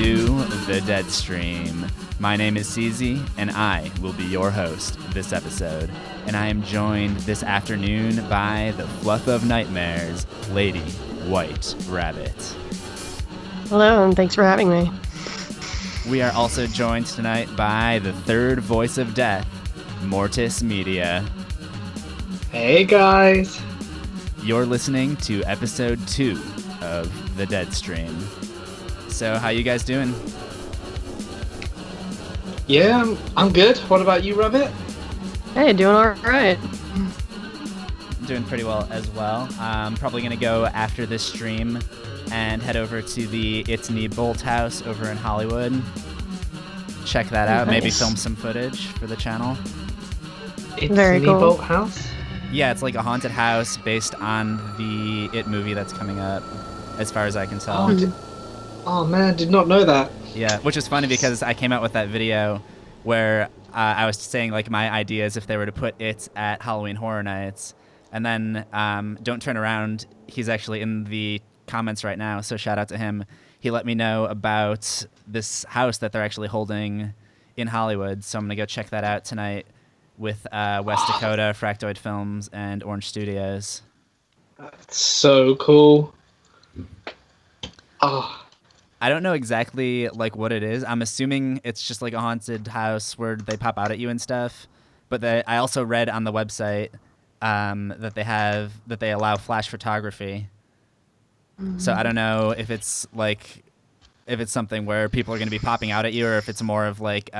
to the Deadstream. My name is CZ, and I will be your host this episode. And I am joined this afternoon by the fluff of nightmares, Lady White Rabbit. Hello, and thanks for having me. We are also joined tonight by the third voice of death, Mortis Media. Hey guys! You're listening to episode 2 of the Deadstream. So, how you guys doing? Yeah, I'm good. What about you, Rabbit? Hey, doing all right. Doing pretty well as well. I'm probably going to go after this stream and head over to the It's Me Bolt house over in Hollywood. Check that out. Nice. Maybe film some footage for the channel. It's Very Me cool. Bolt House? Yeah, it's like a haunted house based on the It movie that's coming up, as far as I can tell. Oh man, did not know that. Yeah, which is funny because I came out with that video where I was saying like my ideas if they were to put it at Halloween Horror Nights, and then Don't Turn Around, he's actually in the comments right now, so shout out to him. He let me know about this house that they're actually holding in Hollywood, so I'm gonna go check that out tonight with West Dakota, Fractoid Films, and Orange Studios. That's so cool. Oh, I don't know exactly like what it is. I'm assuming it's just like a haunted house where they pop out at you and stuff. But I also read on the website that they allow flash photography. So I don't know if it's something where people are going to be popping out at you, or if it's more of like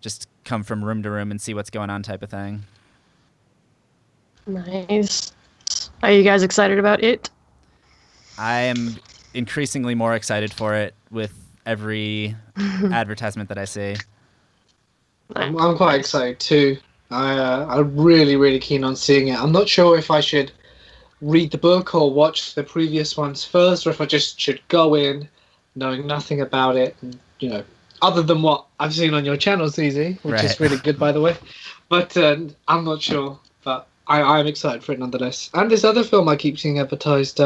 just come from room to room and see what's going on type of thing. Nice. Are you guys excited about it? I am increasingly more excited for it with every advertisement that I see. I'm quite excited too. I'm really keen on seeing it. I'm not sure if I should read the book or watch the previous ones first, or if I just should go in knowing nothing about it, and, other than what I've seen on your channel, CZ, which is really good, by the way. But I'm not sure. But I'm excited for it nonetheless. And this other film I keep seeing advertised,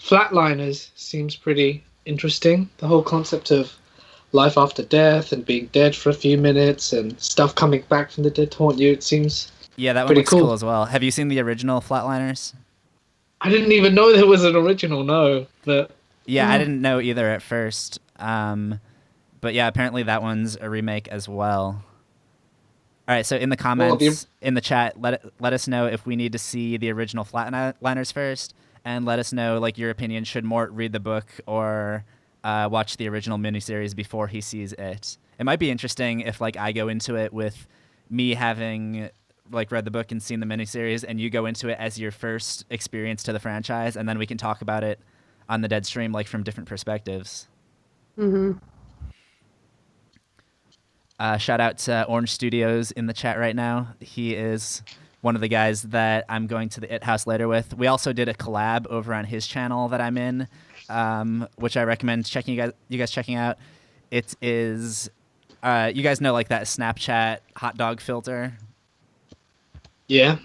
Flatliners, seems pretty interesting. The whole concept of life after death and being dead for a few minutes and stuff coming back from the dead to haunt you. It seems Yeah, that one pretty looks cool. cool as well. Have you seen the original Flatliners? I didn't even know there was an original, no. But Yeah, I didn't know either at first. But yeah, apparently that one's a remake as well. All right, so in the comments, in the chat, let us know if we need to see the original Flatliners first, and let us know like your opinion. Should Mort read the book or watch the original miniseries before he sees it? It might be interesting if like I go into it with me having like read the book and seen the miniseries, and you go into it as your first experience to the franchise, and then we can talk about it on the Deadstream like from different perspectives. Mm-hmm. Shout out to Orange Studios in the chat right now. He is one of the guys that I'm going to the It House later with. We also did a collab over on his channel that I'm in, which I recommend you guys checking out. It is, you guys know like that Snapchat hot dog filter? yeah.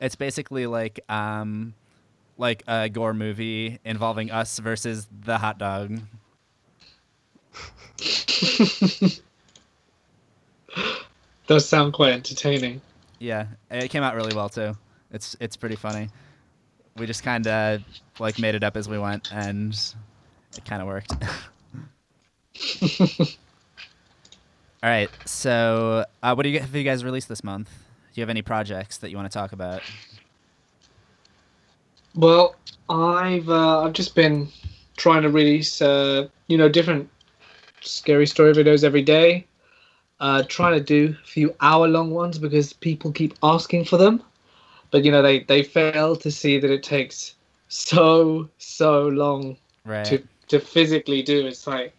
It's basically like a gore movie involving us versus the hot dog. Does sound quite entertaining. Yeah, it came out really well too. It's pretty funny. We just kind of like made it up as we went, and it kind of worked. All right, so what have you guys released this month? Do you have any projects that you want to talk about? Well, I've just been trying to release different scary story videos every day. Trying to do a few hour-long ones because people keep asking for them, but they fail to see that it takes so long to physically do. It's like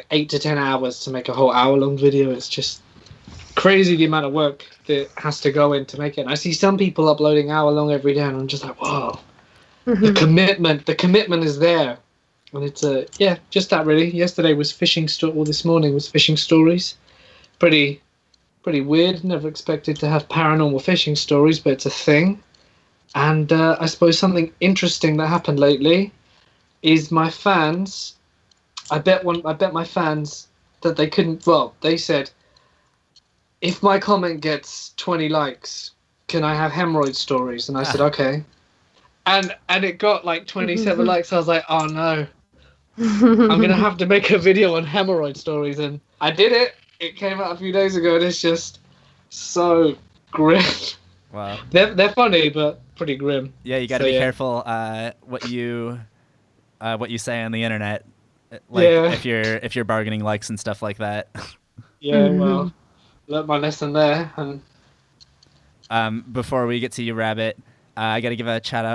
8 to 10 hours to make a whole hour-long video. It's just crazy the amount of work that has to go in to make it. And I see some people uploading hour-long every day, and I'm just like, whoa. The commitment is there. And it's just that really. Yesterday was this morning was fishing stories. Pretty weird. Never expected to have paranormal fishing stories, but it's a thing. And I suppose something interesting that happened lately is my fans I bet my fans that they couldn't. Well, they said, if my comment gets 20 likes, can I have hemorrhoid stories? And I said, okay. And it got like 27 likes. I was like, oh no, I'm gonna have to make a video on hemorrhoid stories, and I did it. It came out a few days ago, and it's just so grim. Wow. They're funny, but pretty grim. Yeah, you got to be careful what you say on the internet. Like if you're bargaining likes and stuff like that. Yeah, well, learned my lesson there. And before we get to you, Rabbit, I got to give a shout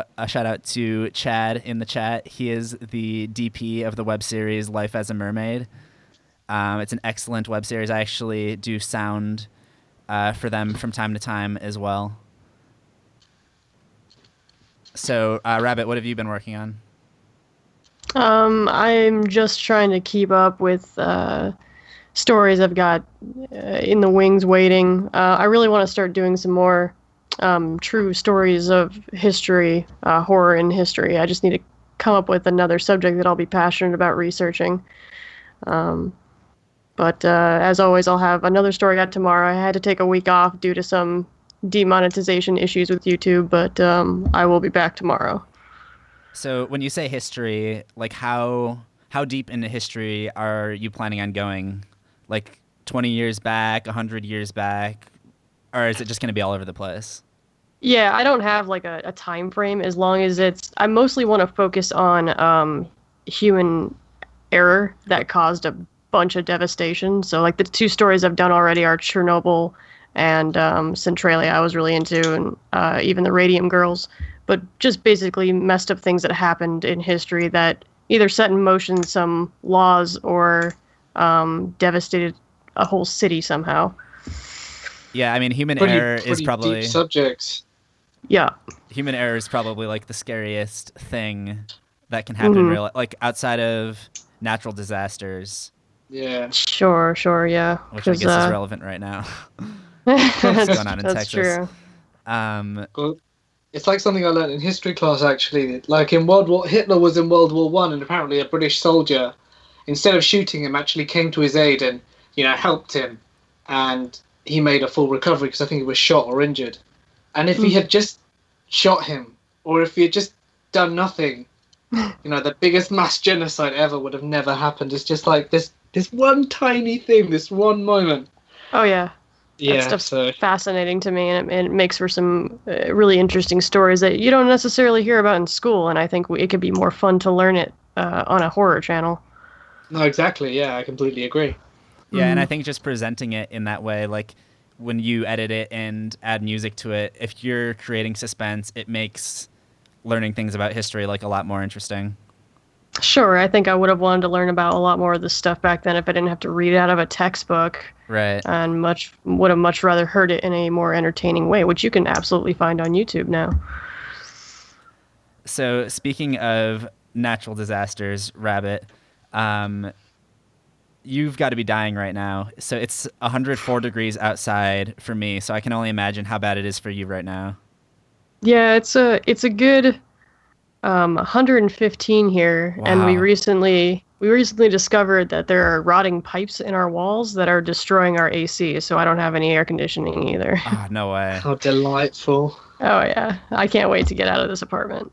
out to Chad in the chat. He is the DP of the web series Life as a Mermaid. It's an excellent web series. I actually do sound for them from time to time as well. So, Rabbit, what have you been working on? I'm just trying to keep up with stories I've got in the wings waiting. I really want to start doing some more true stories of history, horror in history. I just need to come up with another subject that I'll be passionate about researching. But as always, I'll have another story out tomorrow. I had to take a week off due to some demonetization issues with YouTube, but I will be back tomorrow. So when you say history, like how deep into history are you planning on going? Like 20 years back, 100 years back, or is it just going to be all over the place? Yeah, I don't have like a time frame as long as I mostly want to focus on human error that caused a bunch of devastation. So like the two stories I've done already are Chernobyl and Centralia I was really into, and even the Radium Girls, but just basically messed up things that happened in history that either set in motion some laws or devastated a whole city somehow. Yeah, I mean, human error is probably deep subjects. Yeah, human error is probably like the scariest thing that can happen in real life, like outside of natural disasters. Yeah. Sure, yeah. Which I guess is relevant right now. What's going on in Texas? True. Well, it's like something I learned in history class, actually. Like Hitler was in World War One, and apparently a British soldier, instead of shooting him, actually came to his aid and helped him, and he made a full recovery because I think he was shot or injured. And if he had just shot him, or if he had just done nothing, the biggest mass genocide ever would have never happened. It's just like this one tiny thing, this one moment. Oh yeah. Yeah, that stuff's fascinating to me, and it makes for some really interesting stories that you don't necessarily hear about in school, and I think it could be more fun to learn it on a horror channel. No, exactly. Yeah, I completely agree. Yeah, and I think just presenting it in that way, like when you edit it and add music to it, if you're creating suspense, it makes learning things about history like a lot more interesting. Sure, I think I would have wanted to learn about a lot more of this stuff back then if I didn't have to read it out of a textbook. Right. And would have much rather heard it in a more entertaining way, which you can absolutely find on YouTube now. So speaking of natural disasters, Rabbit, you've got to be dying right now. So it's 104 degrees outside for me, so I can only imagine how bad it is for you right now. Yeah, it's a good 115 here. Wow. And we recently discovered that there are rotting pipes in our walls that are destroying our AC, so I don't have any air conditioning either. Oh, no way. How delightful. Oh yeah, I can't wait to get out of this apartment.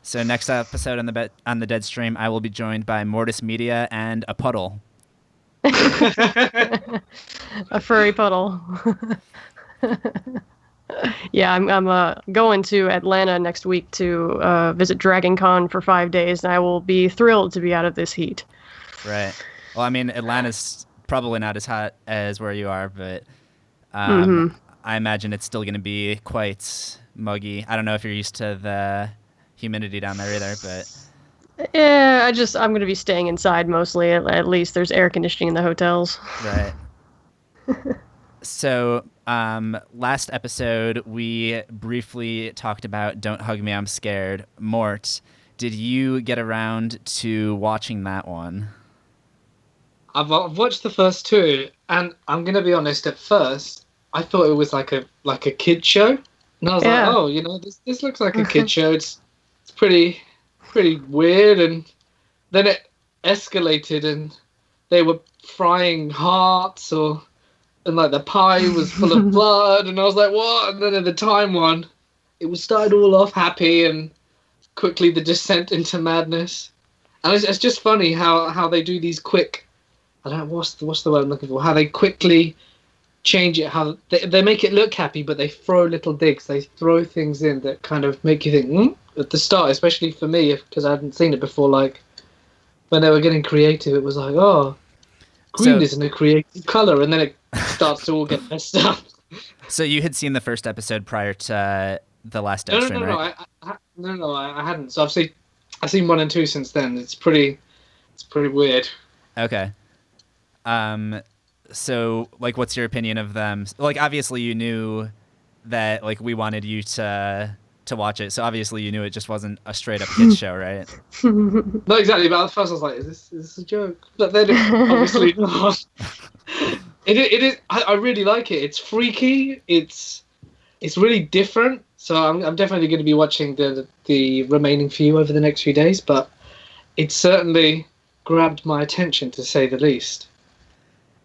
So next episode on the Deadstream, I will be joined by Mortis Media and a puddle. A furry puddle. Yeah, I'm going to Atlanta next week to visit Dragon Con for 5 days, and I will be thrilled to be out of this heat. Right. Well, I mean, Atlanta's probably not as hot as where you are, but I imagine it's still going to be quite muggy. I don't know if you're used to the humidity down there either, but yeah, I'm going to be staying inside mostly. At least there's air conditioning in the hotels. Right. So, last episode we briefly talked about Don't Hug Me, I'm Scared. Mort, did you get around to watching that one? I've watched the first two, and I'm going to be honest, at first I thought it was like a kid show. And I was like, oh, this looks like a kid show. It's pretty weird, and then escalated and they were frying hearts and like the pie was full of blood, and I was like, what? And then in the time one, it was started all off happy and quickly the descent into madness. And it's just funny how they do these quick, I don't know, what's the word I'm looking for, how they quickly change it, how they make it look happy, but they throw little digs, they throw things in that kind of make you think, at the start, especially for me, because I hadn't seen it before, like, when they were getting creative, it was like, oh, green isn't a creative colour, and then it starts to all get messed up. So you had seen the first episode prior to the last Deadstream, right? No, I hadn't. So I've seen 1 and 2 since then. It's pretty weird. Okay. So, like, what's your opinion of them? Like, obviously you knew that, like, we wanted you to watch it, so obviously you knew it just wasn't a straight-up kids show, right? Not exactly, but at first I was like, is this a joke? But then obviously not. It is. I really like it. It's freaky. It's really different. So I'm definitely going to be watching the remaining few over the next few days. But it certainly grabbed my attention, to say the least.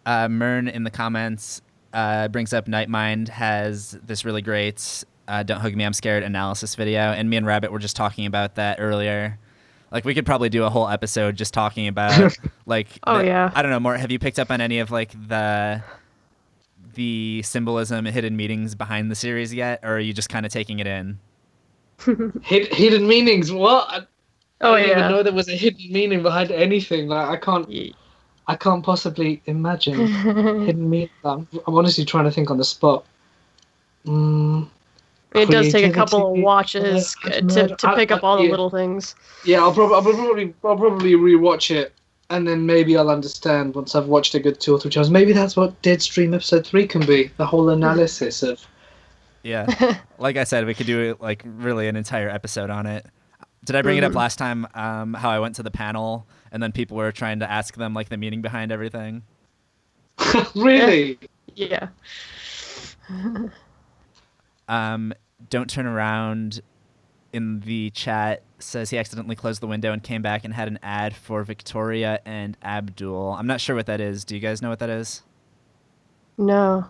Mern in the comments brings up Nightmind has this really great Don't Hug Me, I'm Scared analysis video, and me and Rabbit were just talking about that earlier. Like, we could probably do a whole episode just talking about, like... yeah. I don't know, more. Have you picked up on any of, like, the symbolism and hidden meanings behind the series yet, or are you just kind of taking it in? Hidden meanings? What? I didn't even know there was a hidden meaning behind anything. Like, I can't possibly imagine hidden meaning. I'm honestly trying to think on the spot. It does take a couple of watches to pick up all the little things. Yeah, I'll probably rewatch it, and then maybe I'll understand once I've watched a good 2 or 3 times. Maybe that's what Deadstream episode 3 can be. The whole analysis of. Yeah, like I said, we could do like really an entire episode on it. Did I bring it up last time? How I went to the panel and then people were trying to ask them like the meaning behind everything. Really? Yeah. Don't Turn Around in the chat says he accidentally closed the window and came back and had an ad for Victoria and Abdul. I'm not sure what that is. Do you guys know what that is? No.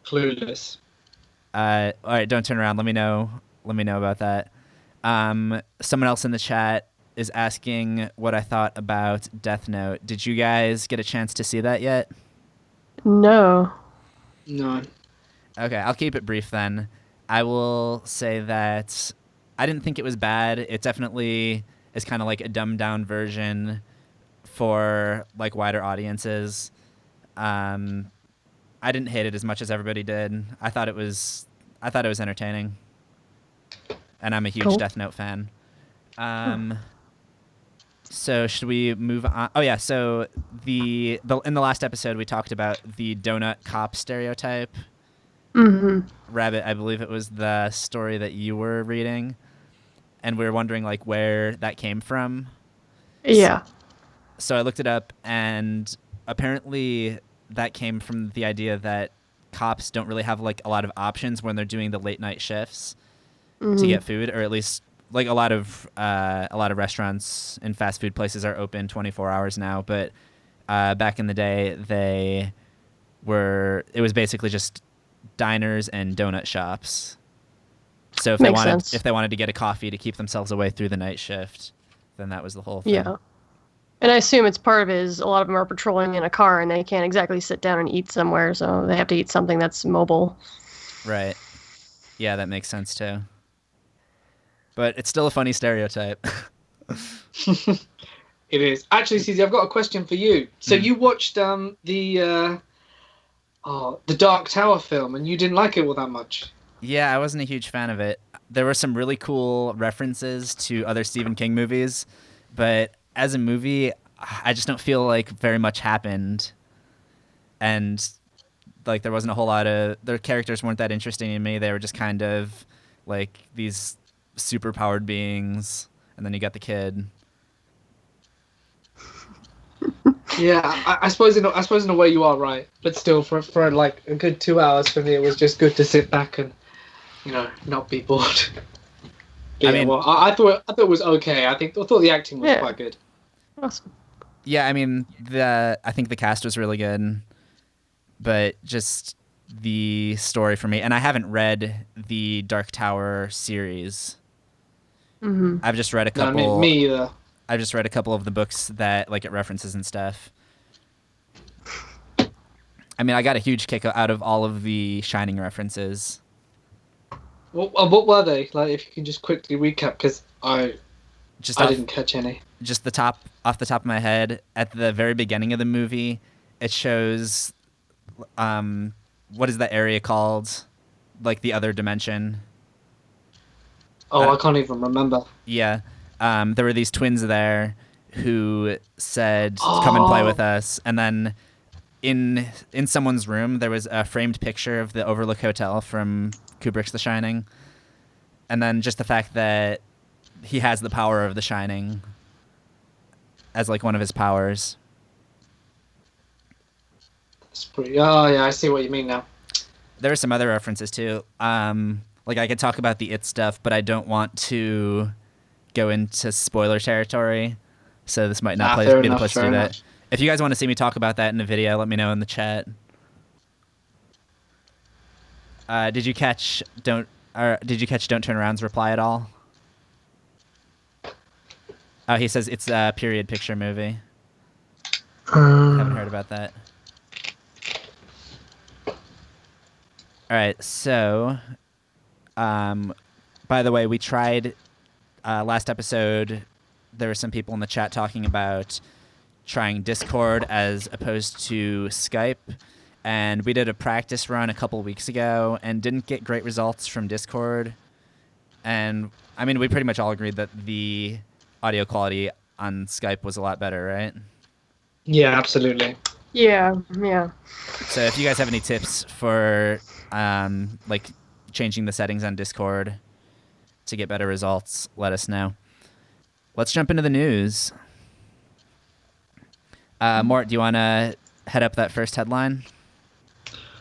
Clueless. All right, Don't Turn Around. Let me know about that. Someone else in the chat is asking what I thought about Death Note. Did you guys get a chance to see that yet? No. No. Okay, I'll keep it brief then. I will say that I didn't think it was bad. It definitely is kind of like a dumbed down version for like wider audiences. I didn't hate it as much as everybody did. I thought it was entertaining. And I'm a huge Death Note fan. So should we move on? Oh yeah, so in the last episode we talked about the donut cop stereotype. Mm-hmm. Rabbit, I believe it was the story that you were reading, and we were wondering like where that came from. Yeah. So I looked it up, and apparently that came from the idea that cops don't really have like a lot of options when they're doing the late night shifts to get food, or at least like a lot of restaurants and fast food places are open 24 hours now, but back in the day it was basically just diners and donut shops. So if they wanted to get a coffee to keep themselves away through the night shift, then that was the whole thing. Yeah. And I assume it's part of it is a lot of them are patrolling in a car and they can't exactly sit down and eat somewhere, so they have to eat something that's mobile. Right. Yeah, that makes sense too. But it's still a funny stereotype. It is. Actually, CZ, I've got a question for you. So you watched the Dark Tower film, and you didn't like it all that much. Yeah, I wasn't a huge fan of it. There were some really cool references to other Stephen King movies, but as a movie, I just don't feel like very much happened. And like there wasn't a whole lot of... Their characters weren't that interesting to me. They were just kind of like these super-powered beings, and then you got the kid. Yeah, I suppose in a way you are right, but still, for like a good 2 hours for me, it was just good to sit back and not be bored. I thought it was okay. I thought the acting was quite good. Awesome. Yeah, I mean, I think the cast was really good, but just the story for me. And I haven't read the Dark Tower series. Mm-hmm. I've just read a No, me, couple. me either. I've just read a couple of the books that like it references and stuff. I mean, I got a huge kick out of all of the Shining references. What were they? Like, if you can just quickly recap, because Just I off, didn't catch any. just off the top of my head, at the very beginning of the movie, it shows, what is that area called? Like the other dimension. Oh, I can't even remember. Yeah. There were these twins there who said, "Come and play with Oh, us," and then in someone's room there was a framed picture of the Overlook Hotel from Kubrick's The Shining, and then just the fact that he has the power of The Shining as like one of his powers. it's pretty. Oh, yeah, I see what you mean now. There are some other references too. Like I could talk about the It stuff, but I don't want to go into spoiler territory, so this might not Fair be the enough, place to fair do that. enough. If you guys want to see me talk about that in a video, let me know in the chat. Did you catch Don't Turn Around's reply at all? Oh, he says it's a period picture movie. Haven't heard about that. All right, so, by the way, we tried last episode. There were some people in the chat talking about trying Discord as opposed to Skype, and we did a practice run a couple weeks ago and didn't get great results from Discord. And I mean, we pretty much all agreed that the audio quality on Skype was a lot better, right? Yeah, absolutely. Yeah, yeah. So if you guys have any tips for like changing the settings on Discord to get better results, let us know. Let's jump into the news. Mort, do you want to head up that first headline?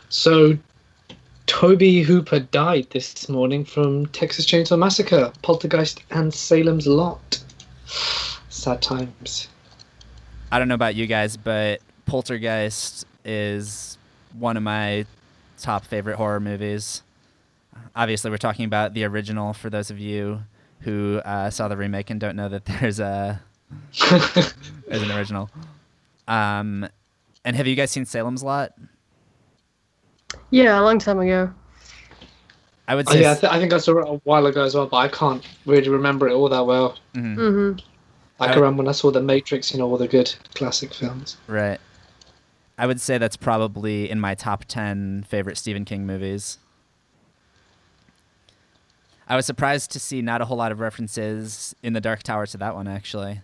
So, Toby Hooper died this morning from Texas Chainsaw Massacre, Poltergeist, and Salem's Lot. Sad times. I don't know about you guys, but Poltergeist is one of my top favorite horror movies. Obviously, we're talking about the original for those of you who saw the remake and don't know that there's an original. And have you guys seen Salem's Lot? Yeah, a long time ago. I would say. Yeah, I think I saw it a while ago as well, but I can't really remember it all that well. Mm-hmm. Like around when I saw The Matrix, all the good classic films. Right. I would say that's probably in my top 10 favorite Stephen King movies. I was surprised to see not a whole lot of references in The Dark Tower to that one, actually.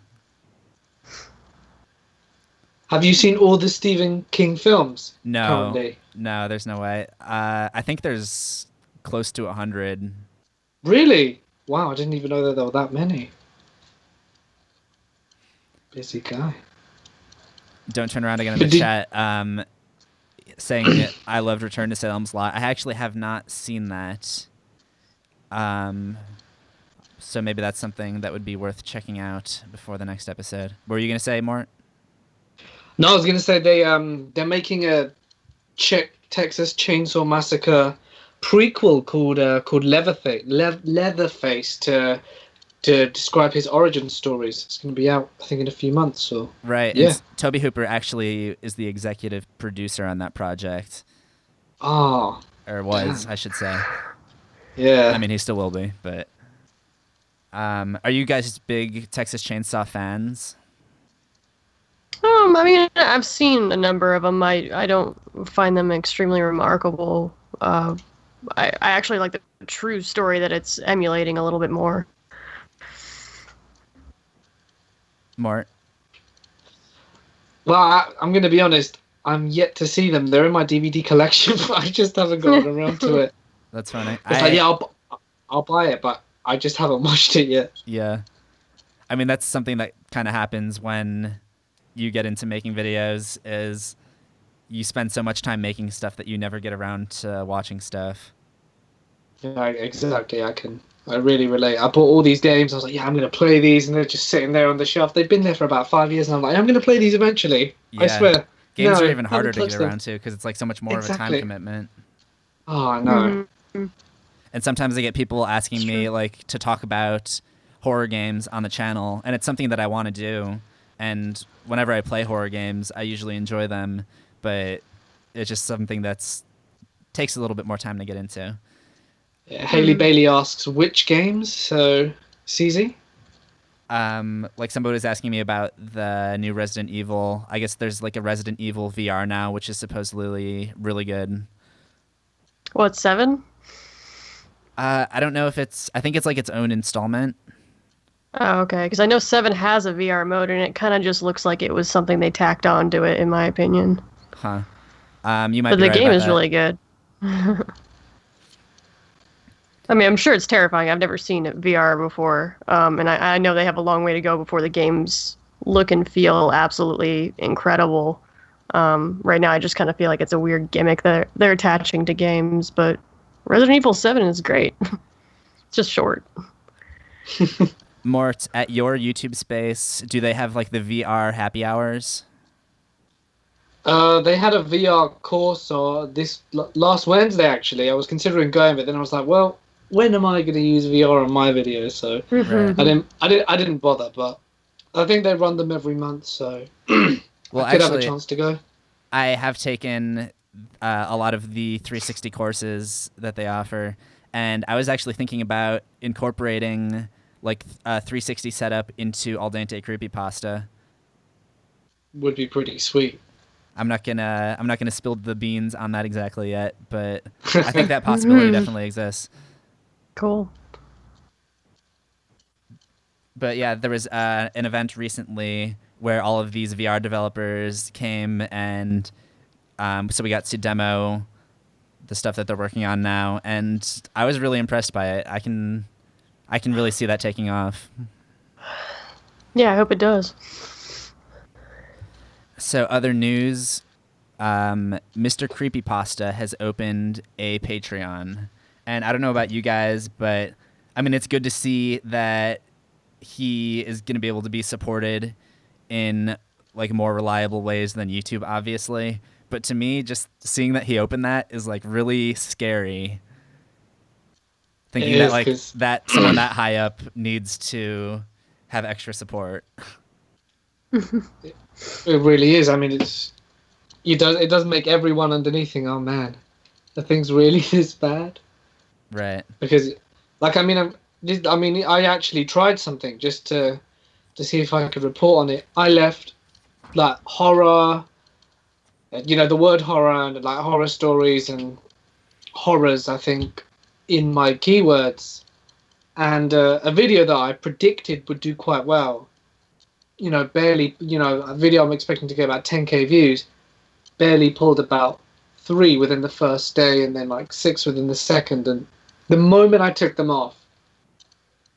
Have you seen all the Stephen King films? No. Currently? No, there's no way. I think there's close to 100. Really? Wow, I didn't even know that there were that many. Busy guy. Don't Turn Around again in the chat, saying I loved Return to Salem's Lot. I actually have not seen that. So maybe that's something that would be worth checking out before the next episode. What were you going to say, Mort? No, I was going to say they're making a Texas Chainsaw Massacre prequel called Leatherface to describe his origin stories. It's going to be out, I think, in a few months. Or right. Yeah. And Toby Hooper actually is the executive producer on that project. Oh. Or was, I should say. Yeah. I mean, he still will be, but... are you guys big Texas Chainsaw fans? I mean, I've seen a number of them. I don't find them extremely remarkable. I actually like the true story that it's emulating a little bit more. Mort? Well, I'm going to be honest. I'm yet to see them. They're in my DVD collection, but I just haven't gotten around to it. That's funny. It's like, yeah, I'll buy it, but I just haven't watched it yet. Yeah. I mean, that's something that kind of happens when you get into making videos, is you spend so much time making stuff that you never get around to watching stuff. Yeah, exactly. I can I really relate. I bought all these games. I was like, yeah, I'm going to play these, and they're just sitting there on the shelf. They've been there for about 5 years, and I'm like, I'm going to play these eventually. I Yeah. swear. Games are No, even harder haven't to get touched them. around to because it's like so much more of a time Exactly. commitment. Oh, I know. Mm-hmm. And sometimes I get people asking It's me true. like to talk about horror games on the channel, and it's something that I want to do. And whenever I play horror games, I usually enjoy them, but it's just something that's takes a little bit more time to get into. Yeah, Haley Mm. Bailey asks which games. So, CZ. Like somebody was asking me about the new Resident Evil. I guess there's like a Resident Evil VR now, which is supposedly really good. What, 7? I don't know if it's. I think it's like its own installment. Oh, okay. Because I know 7 has a VR mode, and it kind of just looks like it was something they tacked on to it, in my opinion. Huh. You might But be the right game about is that. really good. I mean, I'm sure it's terrifying. I've never seen it VR before, and I know they have a long way to go before the games look and feel absolutely incredible. Right now, I just kind of feel like it's a weird gimmick that they're attaching to games, but Resident Evil 7 is great. It's just short. Mort, at your YouTube space, do they have like the VR happy hours? They had a VR course this last Wednesday. Actually, I was considering going, but then I was like, well, when am I going to use VR on my videos? So Right. I didn't bother. But I think they run them every month, so I Well, could have a actually, chance to go. I have taken a lot of the 360 courses that they offer, and I was actually thinking about incorporating like a 360 setup into Al Dente Creepypasta. Would be pretty sweet. I'm not gonna spill the beans on that exactly yet, but I think that possibility definitely exists. Cool. But yeah, there was an event recently where all of these VR developers came, and so we got to demo the stuff that they're working on now, and I was really impressed by it. I can really see that taking off. Yeah, I hope it does. So other news, Mr. Creepypasta has opened a Patreon, and I don't know about you guys, but I mean it's good to see that he is going to be able to be supported in like more reliable ways than YouTube, obviously. But to me, just seeing that he opened that is like really scary. Thinking It that is like because that someone that high up needs to have extra support. it really is. I mean, it does make everyone underneath think, oh man, the thing's really this bad. Right. Because, like, I actually tried something just to see if I could report on it. I left like horror, the word horror and like horror stories and horrors, I think, in my keywords, and a video that I predicted would do quite well. Barely, a video I'm expecting to get about 10K views, barely pulled about 3 within the first day, and then like 6 within the second. And the moment I took them off,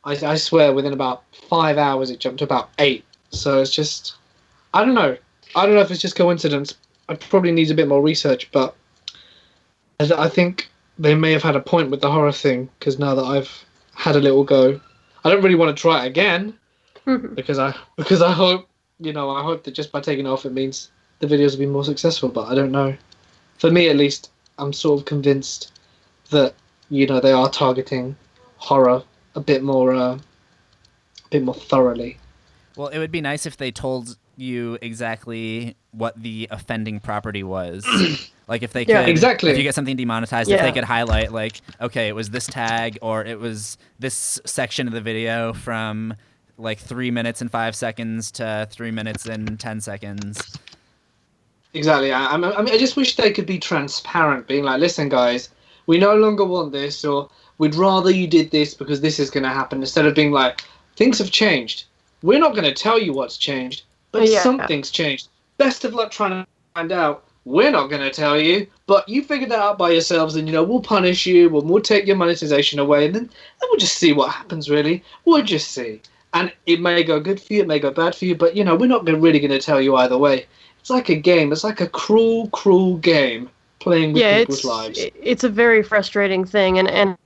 I swear within about 5 hours it jumped to about 8. So it's just, I don't know. I don't know if it's just coincidence. I probably need a bit more research, but I think they may have had a point with the horror thing, because now that I've had a little go, I don't really want to try it again, because I hope I hope that just by taking it off it means the videos will be more successful. But I don't know. For me at least, I'm sort of convinced that they are targeting horror a bit more thoroughly. Well, it would be nice if they told you exactly what the offending property was. Like if they could, Yeah, exactly. if you get something demonetized, if they could highlight like, okay, it was this tag or it was this section of the video from like 3 minutes and 5 seconds to 3 minutes and 10 seconds. Exactly. I just wish they could be transparent, being like, listen, guys, we no longer want this, or we'd rather you did this because this is going to happen, instead of being like, things have changed. We're not going to tell you what's changed, but something's changed. Best of luck trying to find out. We're not going to tell you, but you figure that out by yourselves, and we'll punish you, we'll take your monetization away, and then we'll just see what happens. Really, we'll just see, and it may go good for you, it may go bad for you, but we're not really going to tell you either way. It's like a game. It's like a cruel, cruel game playing with people's lives. It's a very frustrating thing, and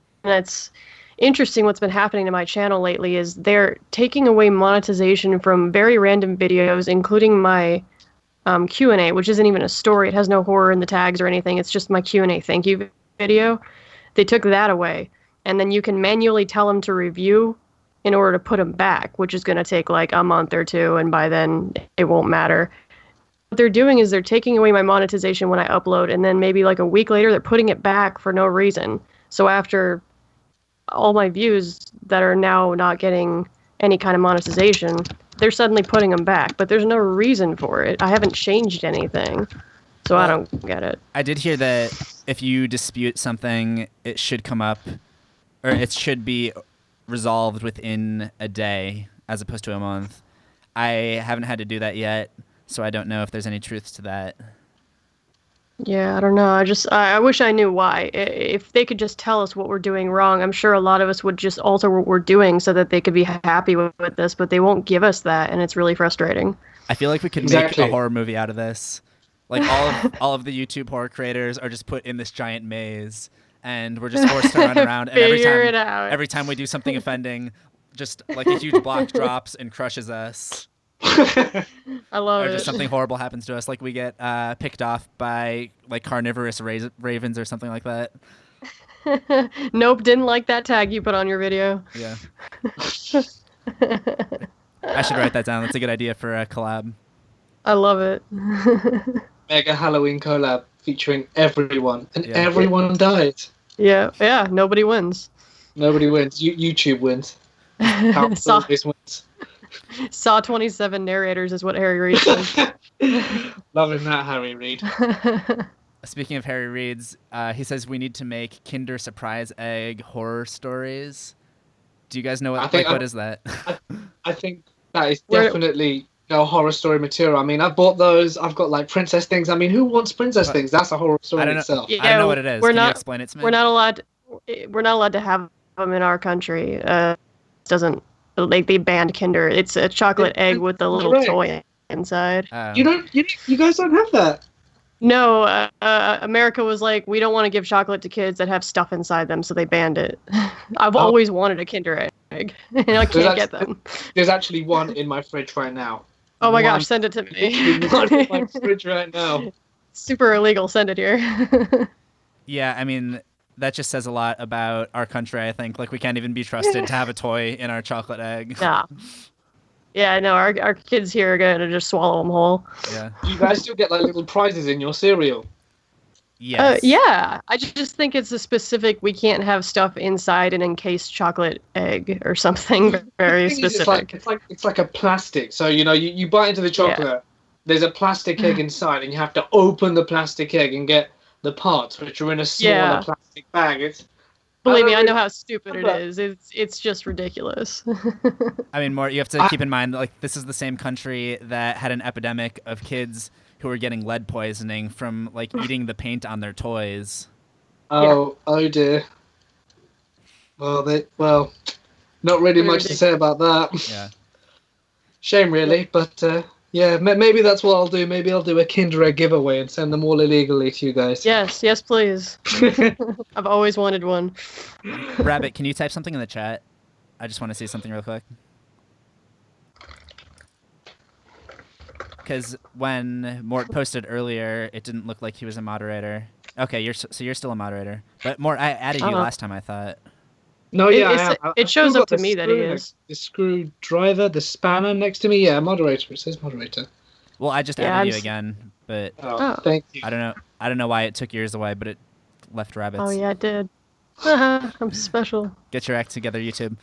interesting what's been happening to my channel lately is they're taking away monetization from very random videos, including my Q&A, which isn't even a story. It has no horror in the tags or anything. It's just my Q&A thank you video. They took that away. And then you can manually tell them to review in order to put them back, which is going to take like a month or two, and by then it won't matter. What they're doing is they're taking away my monetization when I upload, and then maybe like a week later they're putting it back for no reason. So after all my views that are now not getting any kind of monetization, they're suddenly putting them back, but there's no reason for it. I haven't changed anything, so I don't get it. I did hear that if you dispute something, it should come up, or it should be resolved within a day as opposed to a month. I haven't had to do that yet, so I don't know if there's any truth to that. Yeah, I don't know. I wish I knew why. If they could just tell us what we're doing wrong, I'm sure a lot of us would just alter what we're doing so that they could be happy with this, but they won't give us that, and it's really frustrating. I feel like we could make a horror movie out of this. Like all of the YouTube horror creators are just put in this giant maze, and we're just forced to run around. And every time we do something offending, just like a huge block drops and crushes us. I love it. Or just something horrible happens to us, like we get picked off by like carnivorous ravens or something like that. Nope, didn't like that tag you put on your video. Yeah. I should write that down. That's a good idea for a collab. I love it. Mega Halloween collab featuring everyone, and everyone dies. Yeah, nobody wins. Nobody wins. YouTube wins. Wins. Saw 27 narrators is what Harry Reid says. Loving that, Harry Reid. Speaking of Harry Reid's, he says we need to make Kinder Surprise Egg horror stories. Do you guys know what is that? I think that is definitely horror story material. I mean, I've bought those. I've got like princess things. I mean, who wants princess things? That's a horror story in itself. I don't know what it is. Can you explain it to me? We're not allowed to have them in our country. Doesn't. Like they banned Kinder. It's a chocolate egg with a little toy inside. You guys don't have that. No, America was like, we don't want to give chocolate to kids that have stuff inside them, so they banned it. I've always wanted a Kinder egg, and I can't get them. There's actually one in my fridge right now. Oh my gosh, send it to me. One in my fridge right now. Super illegal. Send it here. Yeah, I mean, that just says a lot about our country, I think. Like, we can't even be trusted to have a toy in our chocolate egg. Nah. Yeah, no, our kids here are going to just swallow them whole. Yeah. You guys still get, like, little prizes in your cereal? Yes. Yeah. I just think it's a specific, we can't have stuff inside an encased chocolate egg or something very specific. It's like a plastic. So, you bite into the chocolate, there's a plastic egg inside, and you have to open the plastic egg and get the parts, which are in a smaller plastic bag. Believe me, I know how stupid it is. It's just ridiculous. I mean, you have to keep in mind, like, this is the same country that had an epidemic of kids who were getting lead poisoning from, like, eating the paint on their toys. Oh dear. Well, not really much to say about that. Yeah. Shame, really, but yeah, maybe that's what I'll do. Maybe I'll do a Kinder Egg giveaway and send them all illegally to you guys. Yes, please. I've always wanted one. Rabbit, can you type something in the chat? I just want to see something real quick. Because when Mort posted earlier, it didn't look like he was a moderator. Okay, you're still a moderator. But Mort, I added you last time, I thought. No, yeah, it shows up to me that he is. The screwdriver, the spanner next to me, yeah, moderator. It says moderator. Well, I just added you again, but thank you. I don't know why it took yours away, but it left Rabbit's. Oh yeah, it did. I'm special. Get your act together, YouTube.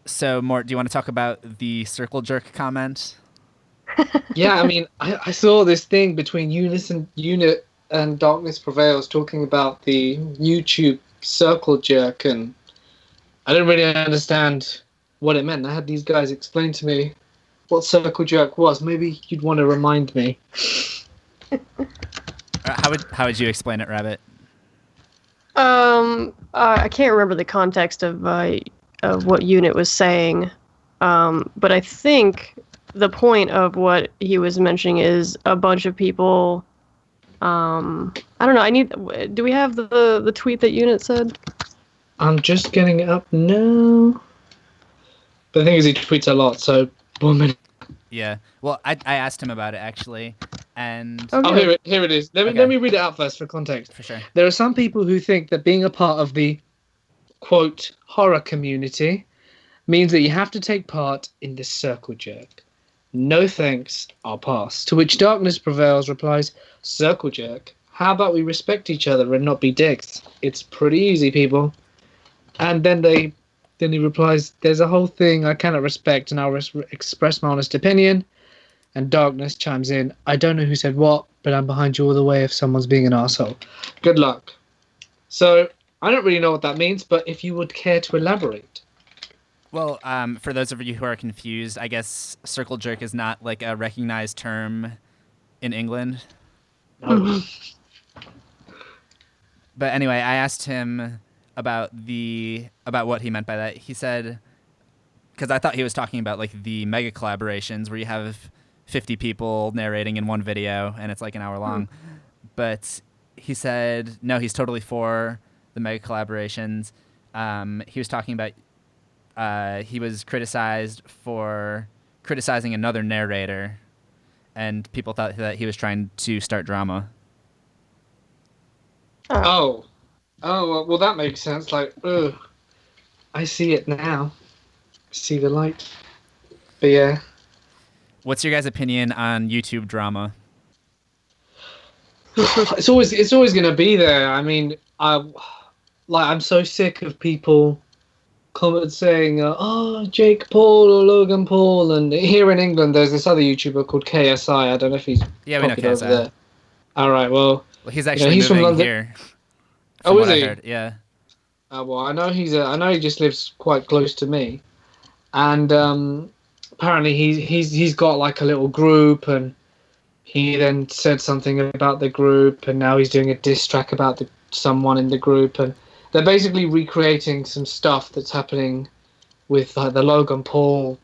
So, Mort, do you want to talk about the circle jerk comment? Yeah, I mean, I saw this thing between Unit and Darkness Prevails talking about the YouTube circle jerk, and I didn't really understand what it meant. I had these guys explain to me what circle jerk was. Maybe you'd want to remind me. How would you explain it, Rabbit? I can't remember the context of what Unit was saying, but I think the point of what he was mentioning is a bunch of people I don't know. Do we have the tweet that Unit said? I'm just getting it up now. But the thing is, he tweets a lot, so 1 minute. Yeah. Well, I asked him about it actually, and Oh, here it is. Let me read it out first for context. For sure. There are some people who think that being a part of the quote horror community means that you have to take part in this circle jerk. No thanks, I'll pass. To which Darkness Prevails replies, circle jerk. How about we respect each other and not be dicks? It's pretty easy, people. And then he replies, there's a whole thing I cannot respect and I'll express my honest opinion. And Darkness chimes in, I don't know who said what, but I'm behind you all the way if someone's being an asshole. Good luck. So, I don't really know what that means, but if you would care to elaborate. Well, for those of you who are confused, I guess circle jerk is not like a recognized term in England. No. But anyway, I asked him about what he meant by that. He said, because I thought he was talking about like the mega collaborations where you have 50 people narrating in one video and it's like an hour long. But he said, no, he's totally for the mega collaborations. He was talking about he was criticized for criticizing another narrator, and people thought that he was trying to start drama. Oh, well, that makes sense. Like, ugh, I see it now. See the light. But yeah. What's your guys' opinion on YouTube drama? It's always gonna be there. I mean, I'm so sick of people comment saying, "Oh, Jake Paul or Logan Paul," and here in England, there's this other YouTuber called KSI. I don't know if he's we know KSI. over there. All right, well, he's actually he's moving from London. Here. Oh, is he? Heard. Yeah. Well, I know he just lives quite close to me, and apparently he's got like a little group, and he then said something about the group, and now he's doing a diss track about someone in the group, and they're basically recreating some stuff that's happening with like the Logan Paul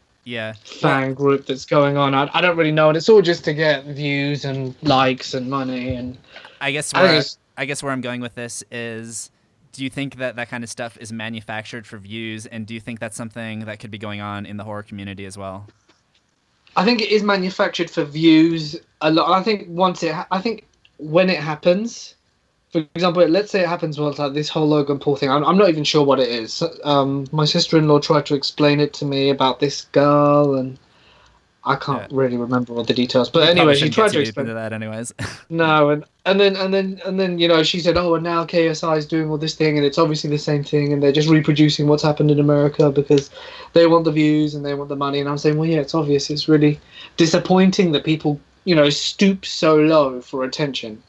fan group that's going on. I don't really know, and it's all just to get views and likes and money. And I guess where I'm going with this is, do you think that kind of stuff is manufactured for views, and do you think that's something that could be going on in the horror community as well? I think it is manufactured for views a lot. I think when it happens, for example, let's say it happens once, like this whole Logan Paul thing. I'm not even sure what it is. My sister-in-law tried to explain it to me about this girl, and I can't really remember all the details. But anyway, she tried to explain into that, anyways. No, and then you know, she said, "Oh, and now KSI is doing all this thing, and it's obviously the same thing, and they're just reproducing what's happened in America because they want the views and they want the money." And I'm saying, well, yeah, it's obvious. It's really disappointing that people, you know, stoop so low for attention.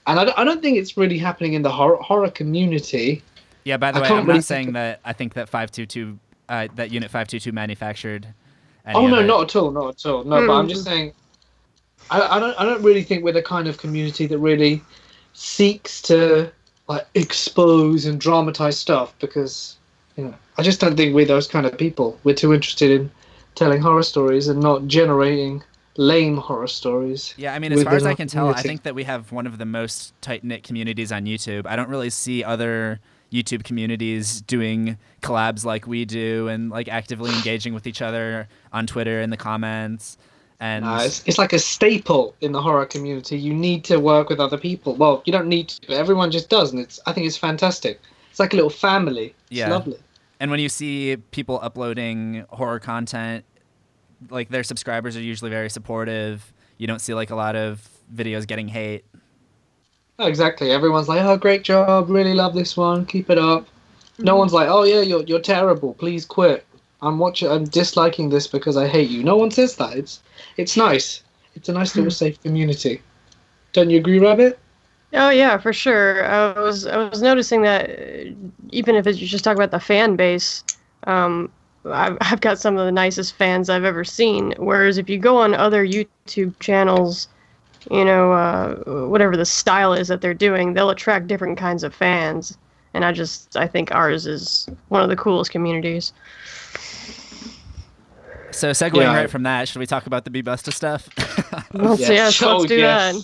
And I don't think it's really happening in the horror community. Yeah, by the way, I'm not saying that I think that 522, that Unit 522 manufactured. Oh, no, not at all. No, but I'm just saying, I don't really think we're the kind of community that really seeks to like expose and dramatize stuff, because, you know, I just don't think we're those kind of people. We're too interested in telling horror stories and not generating lame horror stories. Yeah, I mean, as far as I can tell, I think that we have one of the most tight-knit communities on YouTube. I don't really see other YouTube communities doing collabs like we do and like actively engaging with each other on Twitter in the comments. And it's like a staple in the horror community. You need to work with other people. Well, you don't need to, but everyone just does, and I think it's fantastic. It's like a little family. It's lovely. And when you see people uploading horror content, like their subscribers are usually very supportive. You don't see like a lot of videos getting hate. Oh, exactly. Everyone's like, "Oh, great job! Really love this one. Keep it up." No one's like, "Oh yeah, you're terrible. Please quit. I'm disliking this because I hate you." No one says that. It's nice. It's a nice little safe community. Don't you agree, Rabbit? Oh yeah, for sure. I was noticing that even if it's just talking about the fan base, I've got some of the nicest fans I've ever seen. Whereas if you go on other YouTube channels, you know, whatever the style is that they're doing, they'll attract different kinds of fans. And I think ours is one of the coolest communities. So segueing right from that, should we talk about the Be.Busta stuff? Let's do that.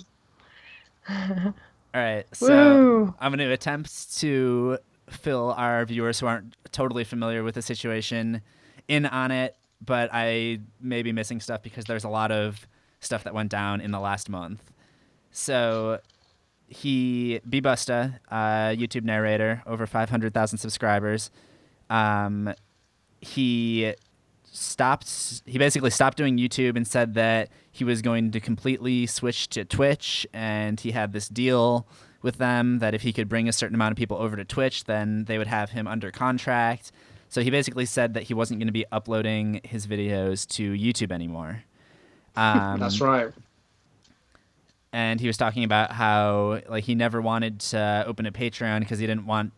All right, so Woo! I'm going to attempt to fill our viewers who aren't totally familiar with the situation in on it, but I may be missing stuff because there's a lot of stuff that went down in the last month. So Be.Busta, YouTube narrator, over 500,000 subscribers. Um, he he basically stopped doing YouTube and said that he was going to completely switch to Twitch, and he had this deal with them that if he could bring a certain amount of people over to Twitch, then they would have him under contract. So he basically said that he wasn't going to be uploading his videos to YouTube anymore. That's right. And he was talking about how like he never wanted to open a Patreon because he didn't want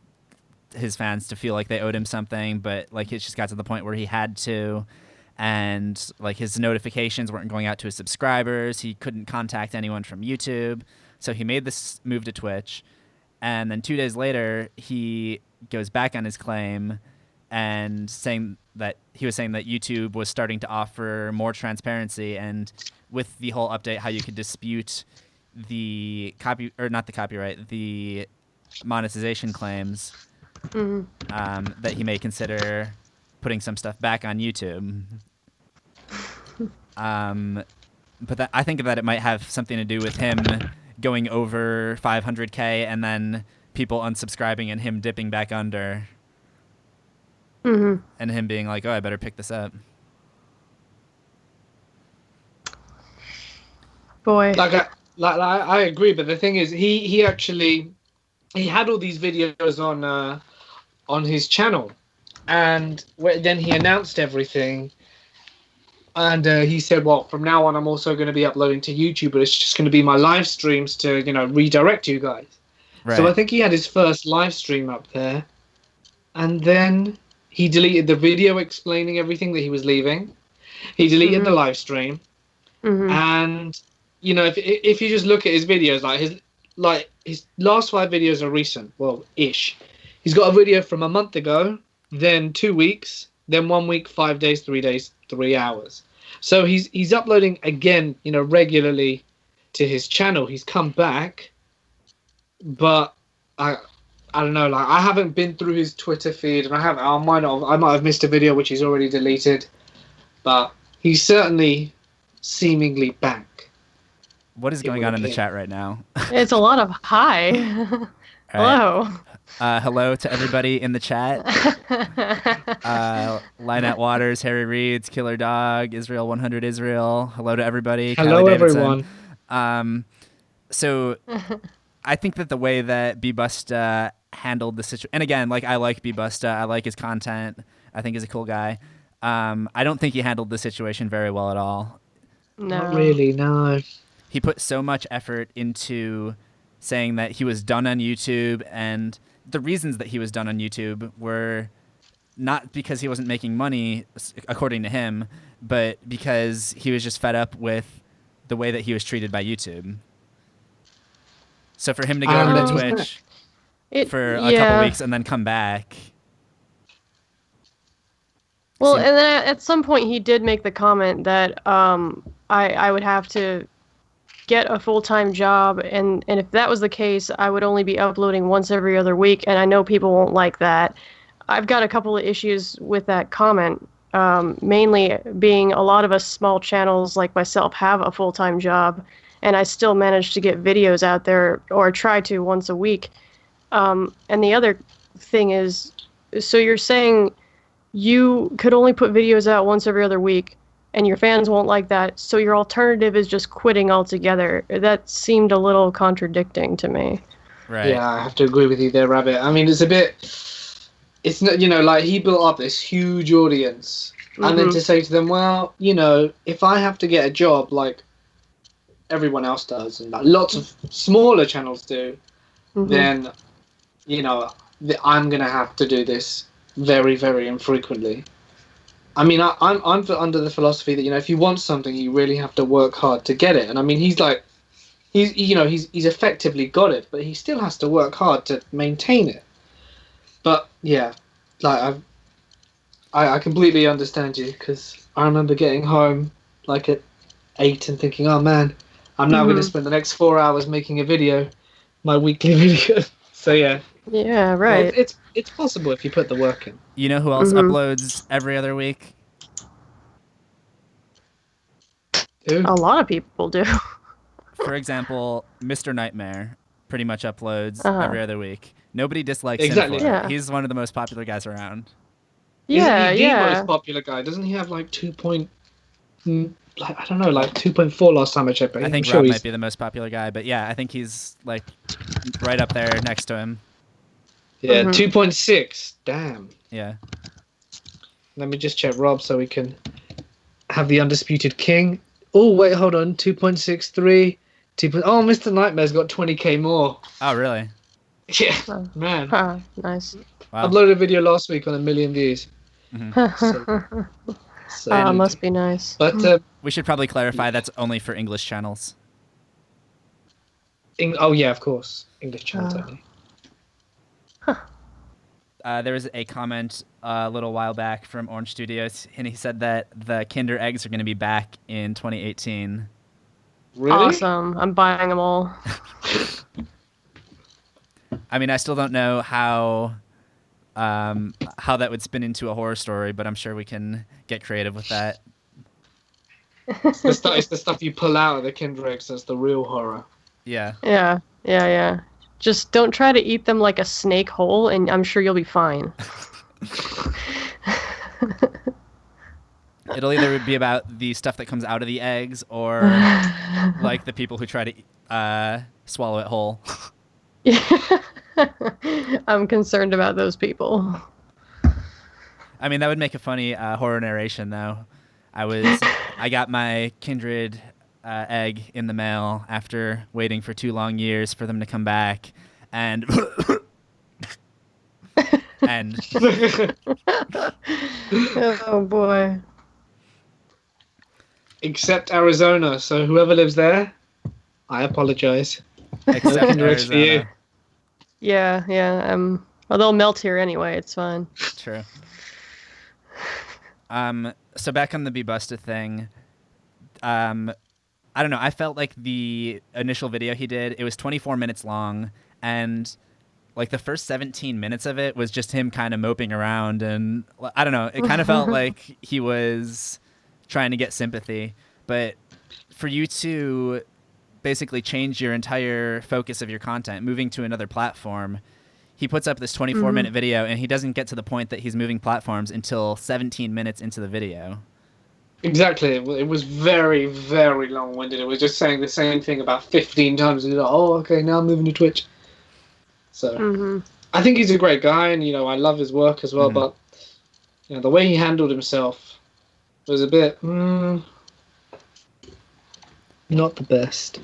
his fans to feel like they owed him something, but like it just got to the point where he had to, and like his notifications weren't going out to his subscribers. He couldn't contact anyone from YouTube, so he made this move to Twitch. And then 2 days later, he goes back on his claim and saying that YouTube was starting to offer more transparency, and with the whole update, how you could dispute the the monetization claims, that he may consider putting some stuff back on YouTube. But I think that it might have something to do with him going over 500K and then people unsubscribing and him dipping back under. And him being like, oh, I better pick this up. Boy. I agree, but the thing is, he had all these videos on his channel, and then he announced everything, and he said, well, from now on I'm also going to be uploading to YouTube, but it's just going to be my live streams to redirect you guys. Right. So I think he had his first live stream up there, and then he deleted the video explaining everything that he was leaving. He deleted the live stream, and if you just look at his videos, like his last 5 videos are recent, ish. He's got a video from a month ago, then 2 weeks, then 1 week, 5 days, 3 days, 3 hours. So he's uploading again, regularly to his channel. He's come back, but I don't know. Like, I haven't been through his Twitter feed, and I might have missed a video which he's already deleted, but he's certainly seemingly back. What is going on in the chat right now? It's a lot of hi. Hello. Hello to everybody in the chat. Lynette Waters, Harry Reeds, Killer Dog, Israel 100 Israel. Hello to everybody. Hello, everyone. So I think that the way that Be.Busta handled the situation, and again, like, I like Be.Busta, I like his content, I think he's a cool guy. I don't think he handled the situation very well at all. No. Not really, no. He put so much effort into saying that he was done on YouTube, and the reasons that he was done on YouTube were not because he wasn't making money, according to him, but because he was just fed up with the way that he was treated by YouTube. So for him to go over to Twitch for a couple weeks and then come back. Well, and then at some point he did make the comment that I would have to get a full-time job, and if that was the case, I would only be uploading once every other week, and I know people won't like that. I've got a couple of issues with that comment, mainly being a lot of us small channels like myself have a full-time job, and I still manage to get videos out there, or try to, once a week. And the other thing is, so you're saying you could only put videos out once every other week, and your fans won't like that, so your alternative is just quitting altogether. That seemed a little contradicting to me. Right. Yeah, I have to agree with you there, Rabbit. I mean, it's not, like, he built up this huge audience, and then to say to them, well, if I have to get a job like everyone else does, and like lots of smaller channels do, then, I'm going to have to do this very, very infrequently. I mean, I'm under the philosophy that, if you want something, you really have to work hard to get it. And I mean, he's effectively got it, but he still has to work hard to maintain it. But yeah, like I completely understand you, because I remember getting home like at 8 and thinking, oh man, I'm now going to spend the next 4 hours making a video, my weekly video. So yeah. Yeah, Well, right. it's possible if you put the work in. You know who else uploads every other week? Who? A lot of people do. For example, Mr. Nightmare pretty much uploads every other week. Nobody dislikes him Exactly. for it. Yeah. He's one of the most popular guys around. Yeah, Isn't he the yeah. most popular guy? Doesn't he have like 2.4 last time I checked? But I think I'm sure Rob he's... might be the most popular guy, but yeah, I think he's like right up there next to him. Yeah, 2.6. Damn. Yeah. Let me just check Rob so we can have the undisputed king. Oh, wait, hold on. 2.63. Oh, Mr. Nightmare's got 20k more. Oh, really? Yeah, Oh. man. Huh, nice. Wow. Uploaded a video last week on 1 million views. So Must be nice. But we should probably clarify that's only for English channels. oh yeah, of course, English channels only. There was a comment a little while back from Orange Studios, and he said that the Kinder eggs are going to be back in 2018. Really? Awesome. I'm buying them all. I mean, I still don't know how that would spin into a horror story, but I'm sure we can get creative with that. It's the stuff you pull out of the Kinder eggs that's the real horror. Yeah. Yeah. Just don't try to eat them like a snake whole, and I'm sure you'll be fine. It'll either be about the stuff that comes out of the eggs or like the people who try to swallow it whole. I'm concerned about those people. I mean, that would make a funny horror narration, though. I got my Kindred egg in the mail after waiting for 2 long years for them to come back, and and Oh boy. Except Arizona, so whoever lives there, I apologize. except Kinder eggs for you. Arizona. Yeah. Well, they'll melt here anyway. It's fine. True. So back on the Be.Busta thing, I don't know. I felt like the initial video he did, it was 24 minutes long, and like the first 17 minutes of it was just him kind of moping around, and I don't know. It kind of felt like he was trying to get sympathy. But for you to basically change your entire focus of your content, moving to another platform, he puts up this 24-minute video, and he doesn't get to the point that he's moving platforms until 17 minutes into the video. Exactly. It was very, very long-winded. It was just saying the same thing about 15 times. And oh, okay, now I'm moving to Twitch. So I think he's a great guy, and I love his work as well. But the way he handled himself was a bit not the best.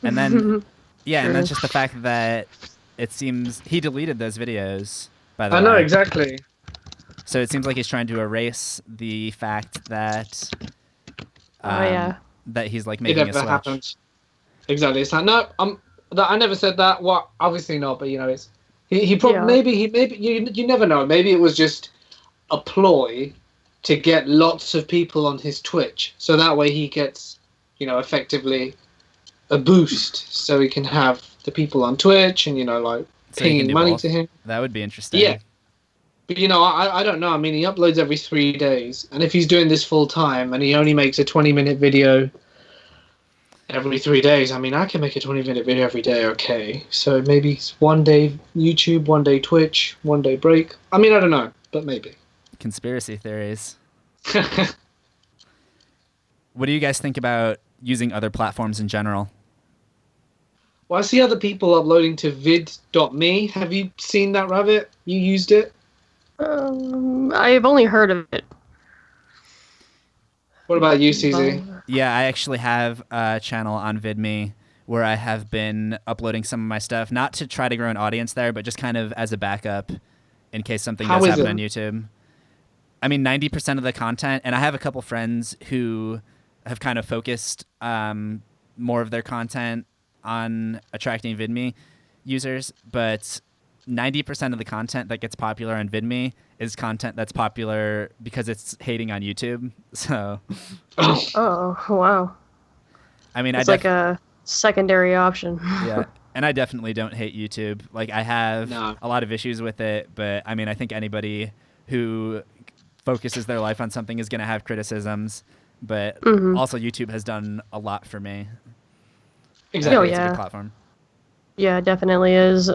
And then, and that's just the fact that it seems he deleted those videos. By the way, I know exactly. So it seems like he's trying to erase the fact that that he's like making it a never switch. happened. Exactly. It's like no, I never said that. Well, obviously not. But it's he probably maybe you never know. Maybe it was just a ploy to get lots of people on his Twitch, so that way he gets effectively a boost, so he can have the people on Twitch and like So he can paying do money both. to him. That would be interesting. Yeah. But I don't know. I mean, he uploads every 3 days, and if he's doing this full time and he only makes a 20-minute video every 3 days, I mean, I can make a 20-minute video every day. Okay, so maybe it's 1 day YouTube, 1 day Twitch, 1 day break. I mean, I don't know, but maybe. Conspiracy theories. What do you guys think about using other platforms in general? Well, I see other people uploading to vid.me. Have you seen that, Rabbit? You used it? I've only heard of it. What about you, CZ? Yeah, I actually have a channel on VidMe where I have been uploading some of my stuff, not to try to grow an audience there, but just kind of as a backup in case something does happen on YouTube. I mean, 90% of the content, and I have a couple friends who have kind of focused more of their content on attracting VidMe users, but 90% of the content that gets popular on VidMe is content that's popular because it's hating on YouTube. So, Oh wow! I mean, It's like a secondary option. Yeah. And I definitely don't hate YouTube. Like, I have No. a lot of issues with it, but I mean, I think anybody who focuses their life on something is going to have criticisms. But Hmm. also, YouTube has done a lot for me. And I Oh Exactly. think it's a good yeah, platform. yeah, it definitely is.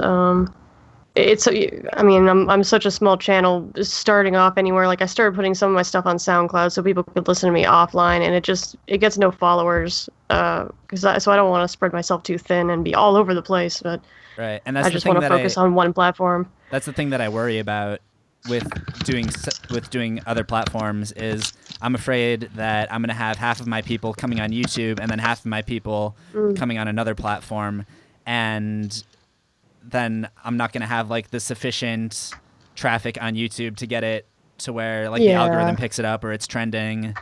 It's I mean, I'm such a small channel starting off anywhere. Like I started putting some of my stuff on SoundCloud so people could listen to me offline, and it gets no followers. So I don't want to spread myself too thin and be all over the place. But Right. And I just want to focus on one platform. that's the thing that I worry about with doing other platforms is I'm afraid that I'm going to have half of my people coming on YouTube and then half of my people Mm. coming on another platform, and then I'm not going to have like the sufficient traffic on YouTube to get it to where like the algorithm Yeah. picks it up or it's trending.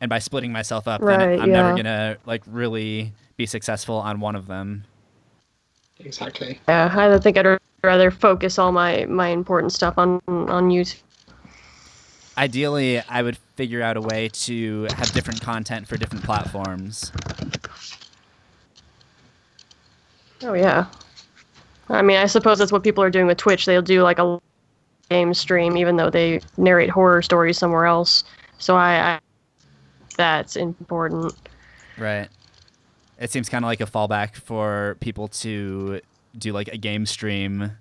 And by splitting myself up, then Right. I'm never Yeah. going to like really be successful on one of them. Exactly. Yeah. I think I'd rather focus all my important stuff on YouTube. Ideally, I would figure out a way to have different content for different platforms. Oh yeah. I mean, I suppose that's what people are doing with Twitch. They'll do like a game stream, even though they narrate horror stories somewhere else. So I that's important. Right. It seems kind of like a fallback for people to do like a game stream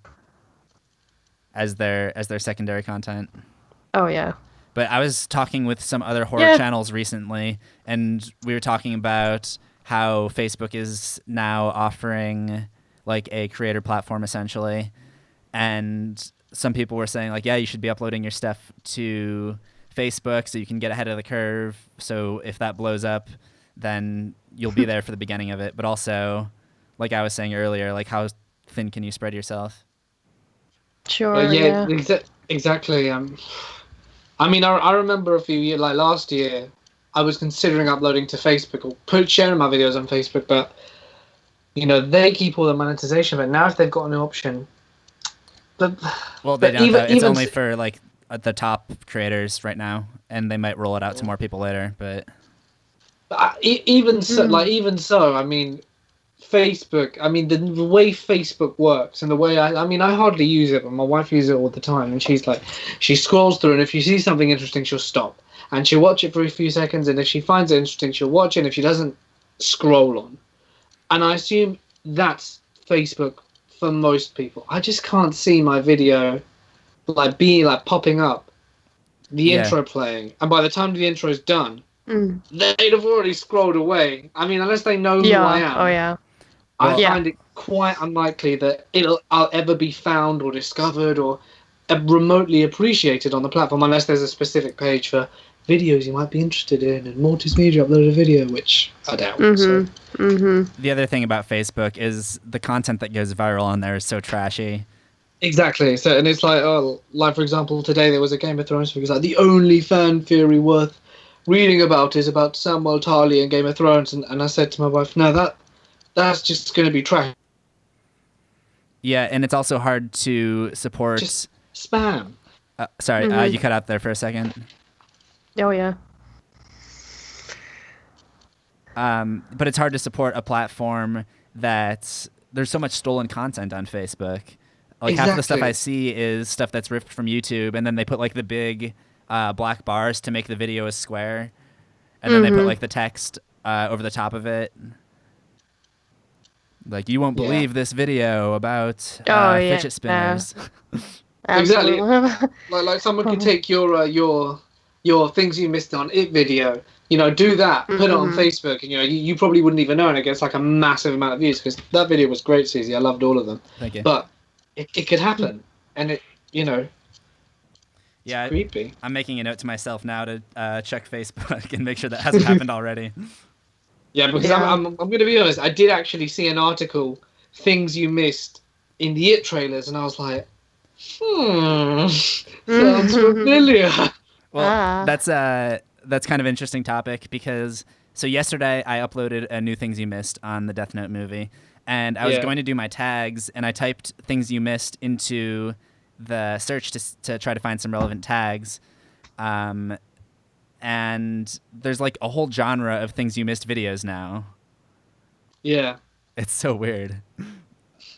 as their secondary content. Oh yeah. But I was talking with some other horror Yeah. channels recently, and we were talking about how Facebook is now offering like a creator platform essentially. And some people were saying like, yeah, you should be uploading your stuff to Facebook so you can get ahead of the curve. So if that blows up, then you'll be there for the beginning of it. But also, like I was saying earlier, like how thin can you spread yourself? Sure. Yeah, Yeah. exactly. I mean, I remember a few years, like last year, I was considering uploading to Facebook or sharing my videos on Facebook, but they keep all the monetization. But now if they've got a new option, but Well, they but don't though. It's even only for like the top creators right now, and they might roll it out to more people later. But even so, Mm. even so, I mean, Facebook. I mean, the way Facebook works and the way I mean, I hardly use it, but my wife uses it all the time, and she's like, she scrolls through, and if she sees something interesting, she'll stop and she'll watch it for a few seconds, and if she finds it interesting, she'll watch it. And if she doesn't, scroll on. And I assume that's Facebook for most people. I just can't see my video like being like popping up, the Yeah. intro playing, and by the time the intro is done, Mm. they'd have already scrolled away. I mean, unless they know who I Yeah. am. Oh yeah. I Yeah. find it quite unlikely that I'll ever be found or discovered or remotely appreciated on the platform unless there's a specific page for videos you might be interested in and Mortis Media uploaded a video, which I doubt. So. the other thing about Facebook is the content that goes viral on there is so trashy. Exactly. So, and it's like, oh, like for example, today there was a Game of Thrones because like the only fan theory worth reading about is about Samuel Tarly and Game of Thrones, and I said to my wife, no, that's just going to be trash. Yeah, and it's also hard to support. Just spam. Sorry, you cut out there for a second. Oh yeah. But it's hard to support a platform that there's so much stolen content on Facebook. Like half of the stuff Exactly. I see is stuff that's ripped from YouTube, and then they put like the big black bars to make the video a square, and then they put like the text over the top of it. Like, you won't Yeah. believe this video about Oh, yeah. fidget spinners. Exactly. Absolutely. Like someone could take your things you missed on it video, do that, put it on Facebook, and you probably wouldn't even know, and it gets like a massive amount of views because that video was great, Susie. I loved all of them. Thank you. But it could happen, and it Yeah, creepy. I'm making a note to myself now to check Facebook and make sure that hasn't happened already. Yeah, because Yeah. I'm going to be honest. I did actually see an article, things you missed in the It trailers, and I was like, sounds familiar. Well, that's kind of an interesting topic because so yesterday I uploaded a new things you missed on the Death Note movie, and I was Yeah. going to do my tags, and I typed things you missed into the search to try to find some relevant tags, and there's like a whole genre of things you missed videos now. Yeah. It's so weird.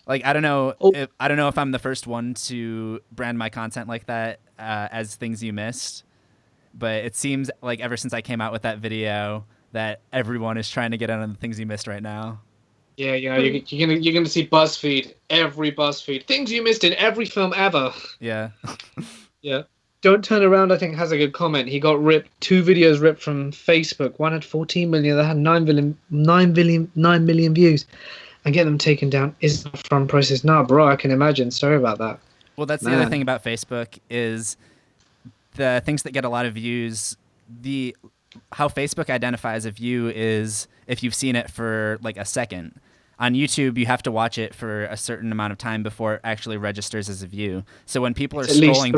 Like I don't know Oh, if I'm the first one to brand my content like that as things you missed, but it seems like ever since I came out with that video that everyone is trying to get on the things you missed right now. yeah. You're gonna see BuzzFeed, every BuzzFeed things you missed in every film ever. Yeah. Yeah. Don't Turn Around, I think, has a good comment. He got ripped, two videos ripped from Facebook. One had 14 million, that had 9 million views. And get them taken down is a fun process. Nah, bro, I can imagine. Sorry about that. Well, that's the other thing Man. about Facebook is the things that get a lot of views. The how Facebook identifies a view is if you've seen it for like a second. On YouTube, you have to watch it for a certain amount of time before it actually registers as a view. So when people are It's at least three.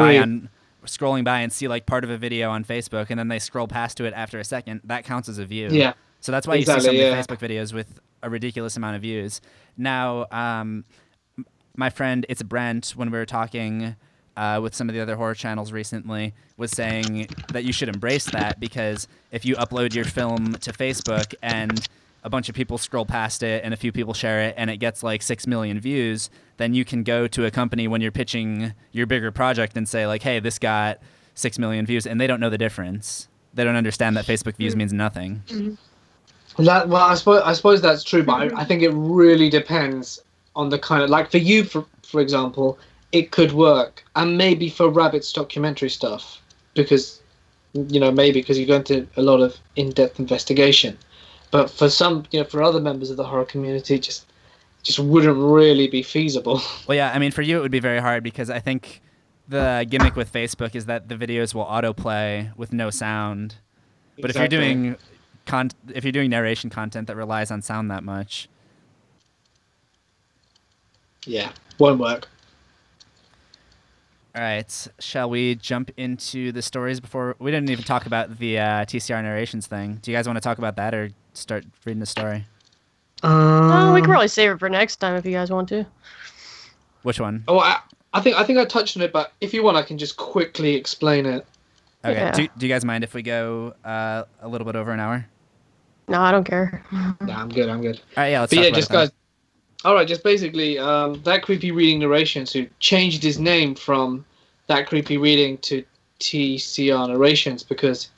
scrolling by and see like part of a video on Facebook and then they scroll past to it after a second, that counts as a view. Yeah, So that's why you see some exactly. of the Yeah. Facebook videos with a ridiculous amount of views. Now, my friend It's Brent, when we were talking with some of the other horror channels recently, was saying that you should embrace that because if you upload your film to Facebook and a bunch of people scroll past it and a few people share it and it gets like 6 million views, then you can go to a company when you're pitching your bigger project and say like, hey, this got 6 million views, and they don't know the difference. They don't understand that Facebook views means nothing. Well, I suppose that's true, but I think it really depends on the kind of, like, for you, for example, it could work, and maybe for Rabbit's documentary stuff, because maybe because you go into a lot of in-depth investigation, but for some, for other members of the horror community, it just wouldn't really be feasible. Well, yeah, I mean, for you, it would be very hard because I think the gimmick with Facebook is that the videos will autoplay with no sound. But if you're Exactly. doing if you're doing narration content that relies on sound that much, Yeah, won't work. all right, shall we jump into the stories before we didn't even talk about the TCRNarrations thing? Do you guys want to talk about that or start reading the story? We can probably save it for next time if you guys want to. Which one? Oh, I think I touched on it, but if you want, I can just quickly explain it. Okay. Yeah. Do you guys mind if we go a little bit over an hour? No, I don't care. Nah, I'm good. All right, yeah, let's But talk yeah, about just it then. guys. All right, just basically, that creepy reading narrations who changed his name from that creepy reading to TCR narrations because,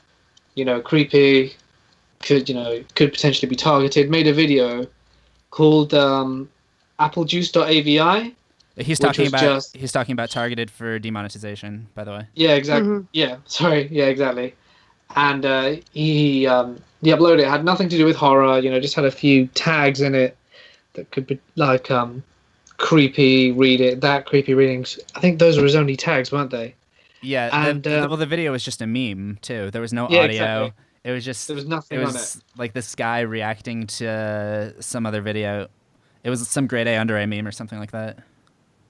creepy could potentially be targeted. Made a video called applejuice.avi. He's which talking was about just he's talking about targeted for demonetization, by the way. Yeah, exactly. Mhm. Yeah, sorry. Yeah, exactly. And he uploaded it. Had nothing to do with horror. Just had a few tags in it that could be like creepy read it, that creepy readings. I think those were his only tags, weren't they? Yeah, And the video was just a meme too. There was no yeah, audio. exactly. It was just There was it nothing on it. was like this guy reacting to some other video. It was some grade A under A meme or something like that.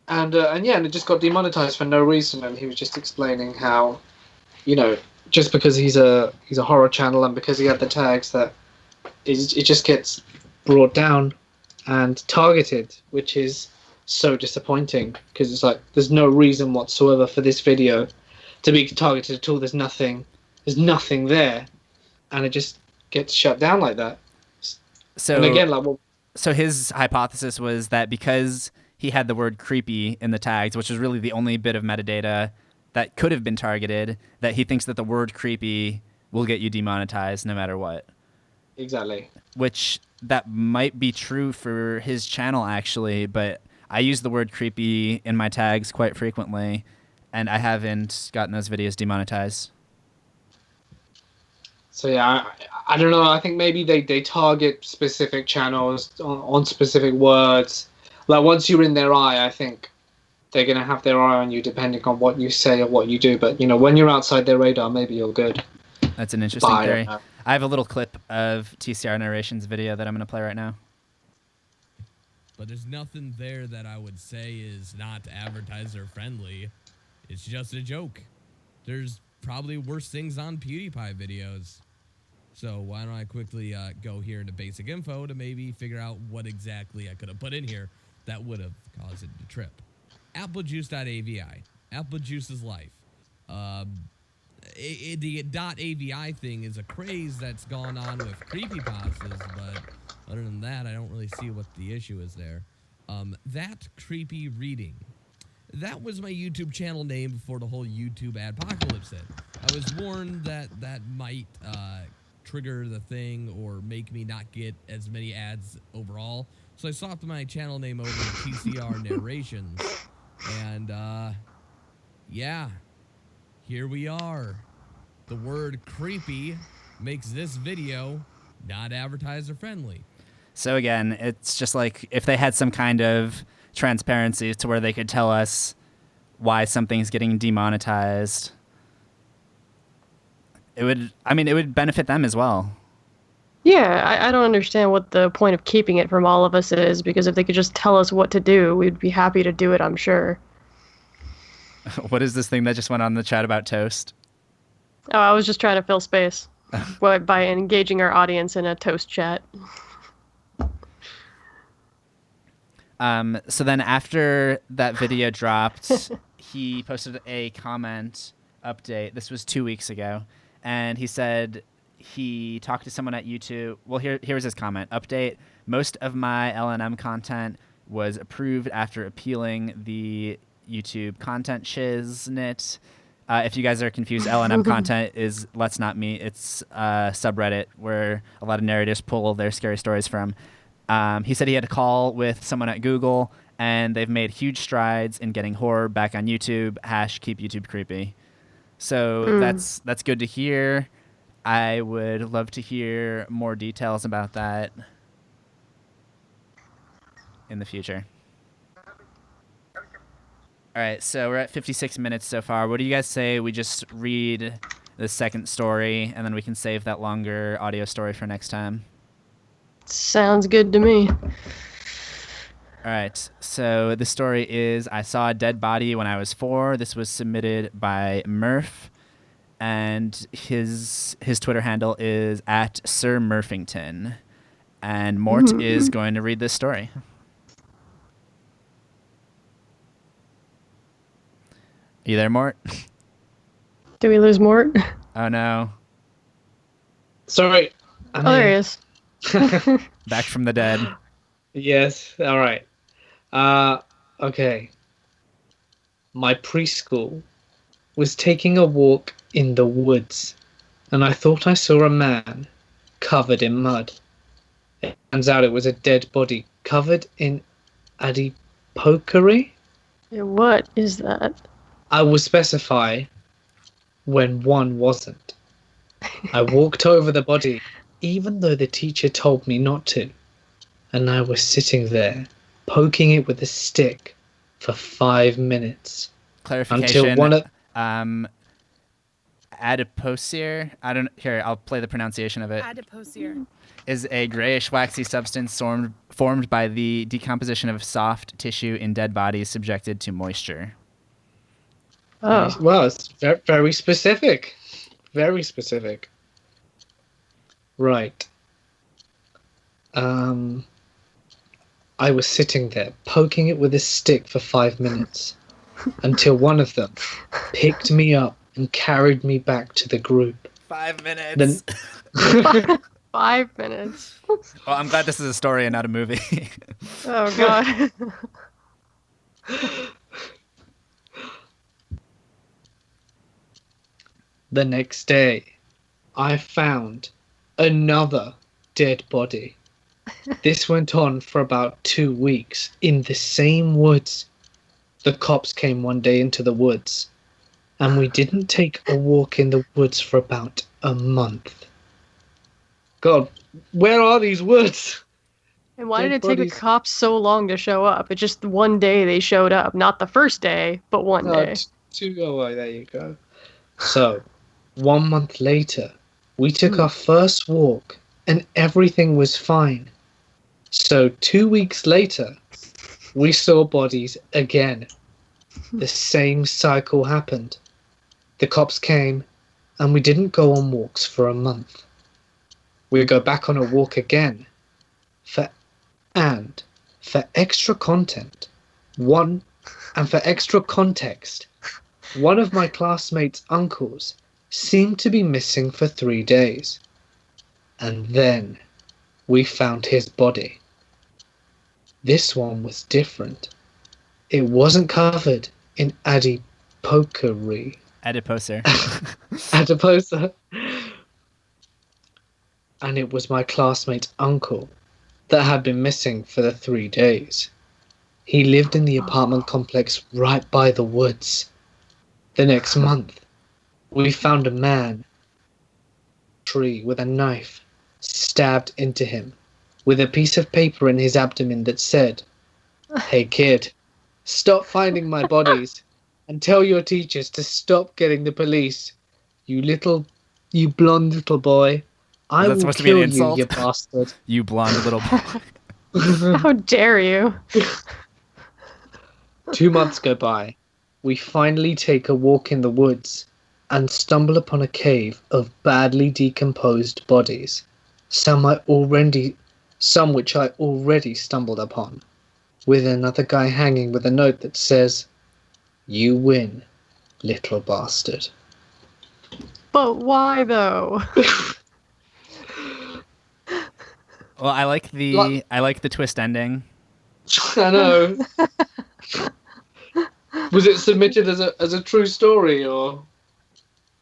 And yeah, and it just got demonetized for no reason. And he was just explaining how, just because he's a horror channel and because he had the tags that it just gets brought down and targeted, which is so disappointing because it's like there's no reason whatsoever for this video to be targeted at all. There's nothing there, and it just gets shut down like that. So And again, like, well, so his hypothesis was that because he had the word creepy in the tags, which is really the only bit of metadata that could have been targeted, that he thinks that the word creepy will get you demonetized no matter what. exactly. Which that might be true for his channel actually, but I use the word creepy in my tags quite frequently, and I haven't gotten those videos demonetized. So yeah, I don't know. I think maybe they target specific channels on specific words. Like once you're in their eye, I think they're gonna have their eye on you depending on what you say or what you do. But when you're outside their radar, maybe you're good. That's an interesting But I don't theory. know. I have a little clip of TCRNarrations video that I'm going to play right now. But there's nothing there that I would say is not advertiser friendly. It's just a joke. There's probably worse things on PewDiePie videos. So why don't I quickly go here into basic info to maybe figure out what exactly I could have put in here that would have caused it to trip. Applejuice.avi. Apple Juice is life. The .avi thing is a craze that's gone on with creepypastas, but Other than that, I don't really see what the issue is there. That creepy reading. That was my YouTube channel name before the whole YouTube adpocalypse hit. I was warned that that might trigger the thing or make me not get as many ads overall. So I swapped my channel name over to TCRNarrations. And, yeah, here we are. The word creepy makes this video not advertiser friendly. So again, it's just like if they had some kind of transparency to where they could tell us why something's getting demonetized, it would benefit them as well. Yeah, I don't understand what the point of keeping it from all of us is, because if they could just tell us what to do, we'd be happy to do it, I'm sure. What is this thing that just went on in the chat about toast? Oh, I was just trying to fill space by engaging our audience in a toast chat. So then after that video dropped, he posted a comment update. This was 2 weeks ago. And he said he talked to someone at YouTube. Well, here's his comment. Update. Most of my LNM content was approved after appealing the YouTube content shiznit. If you guys are confused, LNM content is Let's Not Me. It's a subreddit where a lot of narrators pull their scary stories from. He said he had a call with someone at Google, and they've made huge strides in getting horror back on YouTube. # keep YouTube creepy. So that's good to hear. I would love to hear more details about that in the future. All right, so we're at 56 minutes so far. What do you guys say we just read the second story, and then we can save that longer audio story for next time? Sounds good to me. All right, so the story is I saw a dead body when I was 4. This was submitted by Murph, and his Twitter handle is at Sir Murphington. And Mort is going to read this story. You there, Mort? Do we lose Mort? Oh, no. Sorry. There he is. Back from the dead. Yes, all right. Okay. My preschool was taking a walk in the woods, and I thought I saw a man covered in mud. It turns out it was a dead body covered in adipokery. What is that? I will specify when one wasn't. I walked over the body, even though the teacher told me not to, and I was sitting there, poking it with a stick for 5 minutes. Clarification. Until one of... Adipocere, I'll play the pronunciation of it. Adipocere is a grayish waxy substance formed by the decomposition of soft tissue in dead bodies subjected to moisture. Oh. Well, it's very specific. Very specific. Right. I was sitting there, poking it with a stick for 5 minutes, until one of them picked me up and carried me back to the group. 5 minutes. Then 5 minutes. Well, I'm glad this is a story and not a movie. Oh, God. The next day, I found another dead body. This went on for about 2 weeks in the same woods. The cops came one day into the woods, and we didn't take a walk in the woods for about a month. God, where are these woods? And why Dead did it take bodies. the cops so long to show up? It's just one day they showed up. Not the first day, but one day. There you go. So, 1 month later, we took our first walk, and everything was fine. So 2 weeks later, we saw bodies again. The same cycle happened. The cops came, and we didn't go on walks for a month. We go back on a walk again. For extra content, one of my classmates' uncles seemed to be missing for 3 days. And then we found his body. This one was different. It wasn't covered in adipokery. Adiposer. Adiposa. And it was my classmate's uncle that had been missing for the 3 days. He lived in the apartment complex right by the woods. The next month, we found a man tree with a knife stabbed into him with a piece of paper in his abdomen that said, "Hey kid, stop finding my bodies and tell your teachers to stop getting the police. You blonde little boy. I will supposed to be an kill insult? you bastard." You blonde little boy. How dare you? 2 months go by. We finally take a walk in the woods and stumble upon a cave of badly decomposed bodies. Some which I already stumbled upon, with another guy hanging with a note that says, "You win, little bastard." But why though? Well, I like the twist ending. I know. Was it submitted as a true story, or?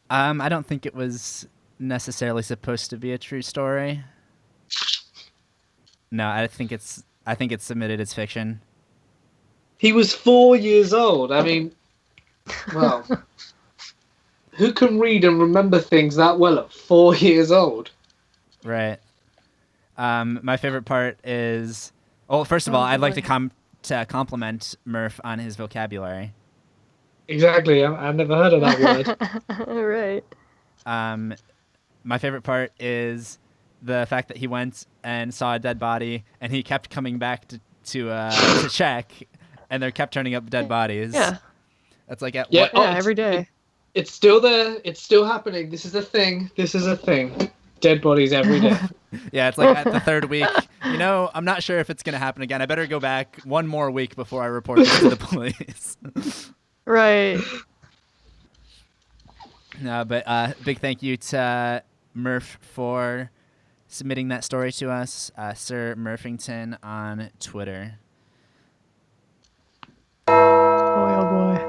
I don't think it was necessarily supposed to be a true story. No, I think it's submitted as fiction. He was 4 years old. I mean, well, who can read and remember things that well at 4 years old? Right. My favorite part is, well, first of all, I'd like to compliment Murph on his vocabulary. Exactly. I've never heard of that word. Right. My favorite part is the fact that he went and saw a dead body, and he kept coming back to check, and there kept turning up dead bodies. Yeah. That's like at Yeah, every day. It's still there. It's still happening. This is a thing. Dead bodies every day. Yeah, it's like at the 3rd week. I'm not sure if it's going to happen again. I better go back 1 more week before I report this to the police. Right. No, but big thank you to Murph for submitting that story to us, Sir Murphington on Twitter. Boy, oh boy.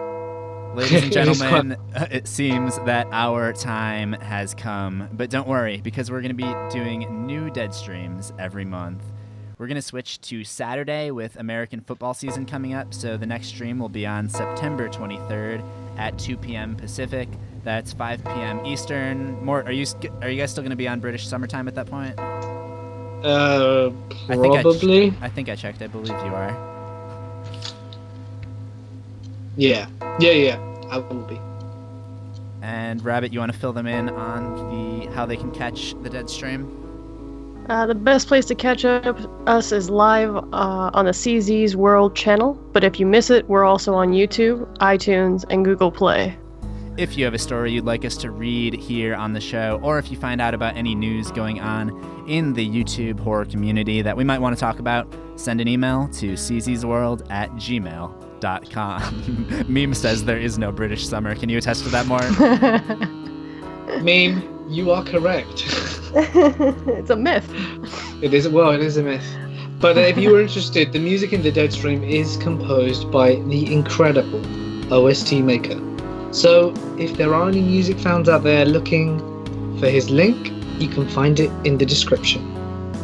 Ladies and gentlemen, it seems that our time has come. But don't worry, because we're going to be doing new Deadstreams every month. We're going to switch to Saturday with American football season coming up, so the next stream will be on September 23rd at 2 p.m. Pacific. That's 5 p.m. Eastern. Are you guys still going to be on British summertime at that point? Probably. I think I checked. I believe you are. Yeah, I will be. And Rabbit, you want to fill them in on how they can catch the Deadstream? The best place to catch us is live on the CZsWorld channel, but if you miss it, we're also on YouTube, iTunes, and Google Play. If you have a story you'd like us to read here on the show, or if you find out about any news going on in the YouTube horror community that we might want to talk about, send an email to czsworld@gmail.com. Meme says there is no British summer. Can you attest to that more? Meme, you are correct. It's a myth. It is a myth. But if you were interested, the music in the Deadstream is composed by the incredible OST maker. So if there are any music fans out there looking for his link, you can find it in the description.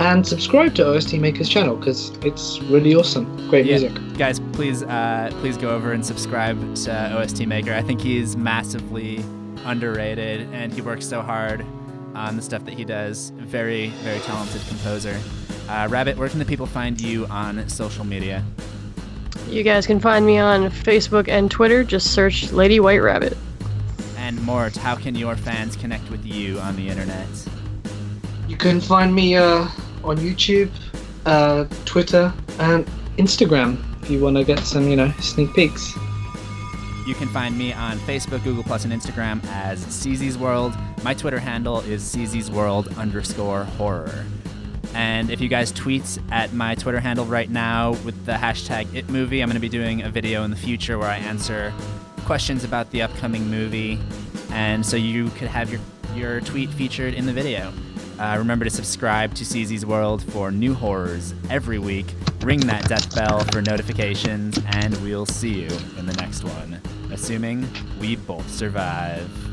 And subscribe to OST Maker's channel because it's really awesome. Great music. Guys, please go over and subscribe to OST Maker. I think he's massively underrated, and he works so hard on the stuff that he does. Very, very talented composer. Rabbit, where can the people find you on social media? You guys can find me on Facebook and Twitter. Just search Lady White Rabbit. And Mort, how can your fans connect with you on the internet? You can find me on YouTube, Twitter, and Instagram if you want to get some, sneak peeks. You can find me on Facebook, Google+, and Instagram as CZsWorld. My Twitter handle is CZsWorld_horror. And if you guys tweet at my Twitter handle right now with the hashtag #ItMovie, I'm going to be doing a video in the future where I answer questions about the upcoming movie, and so you could have your tweet featured in the video. Remember to subscribe to CZsWorld for new horrors every week. Ring that death bell for notifications, and we'll see you in the next one, assuming we both survive.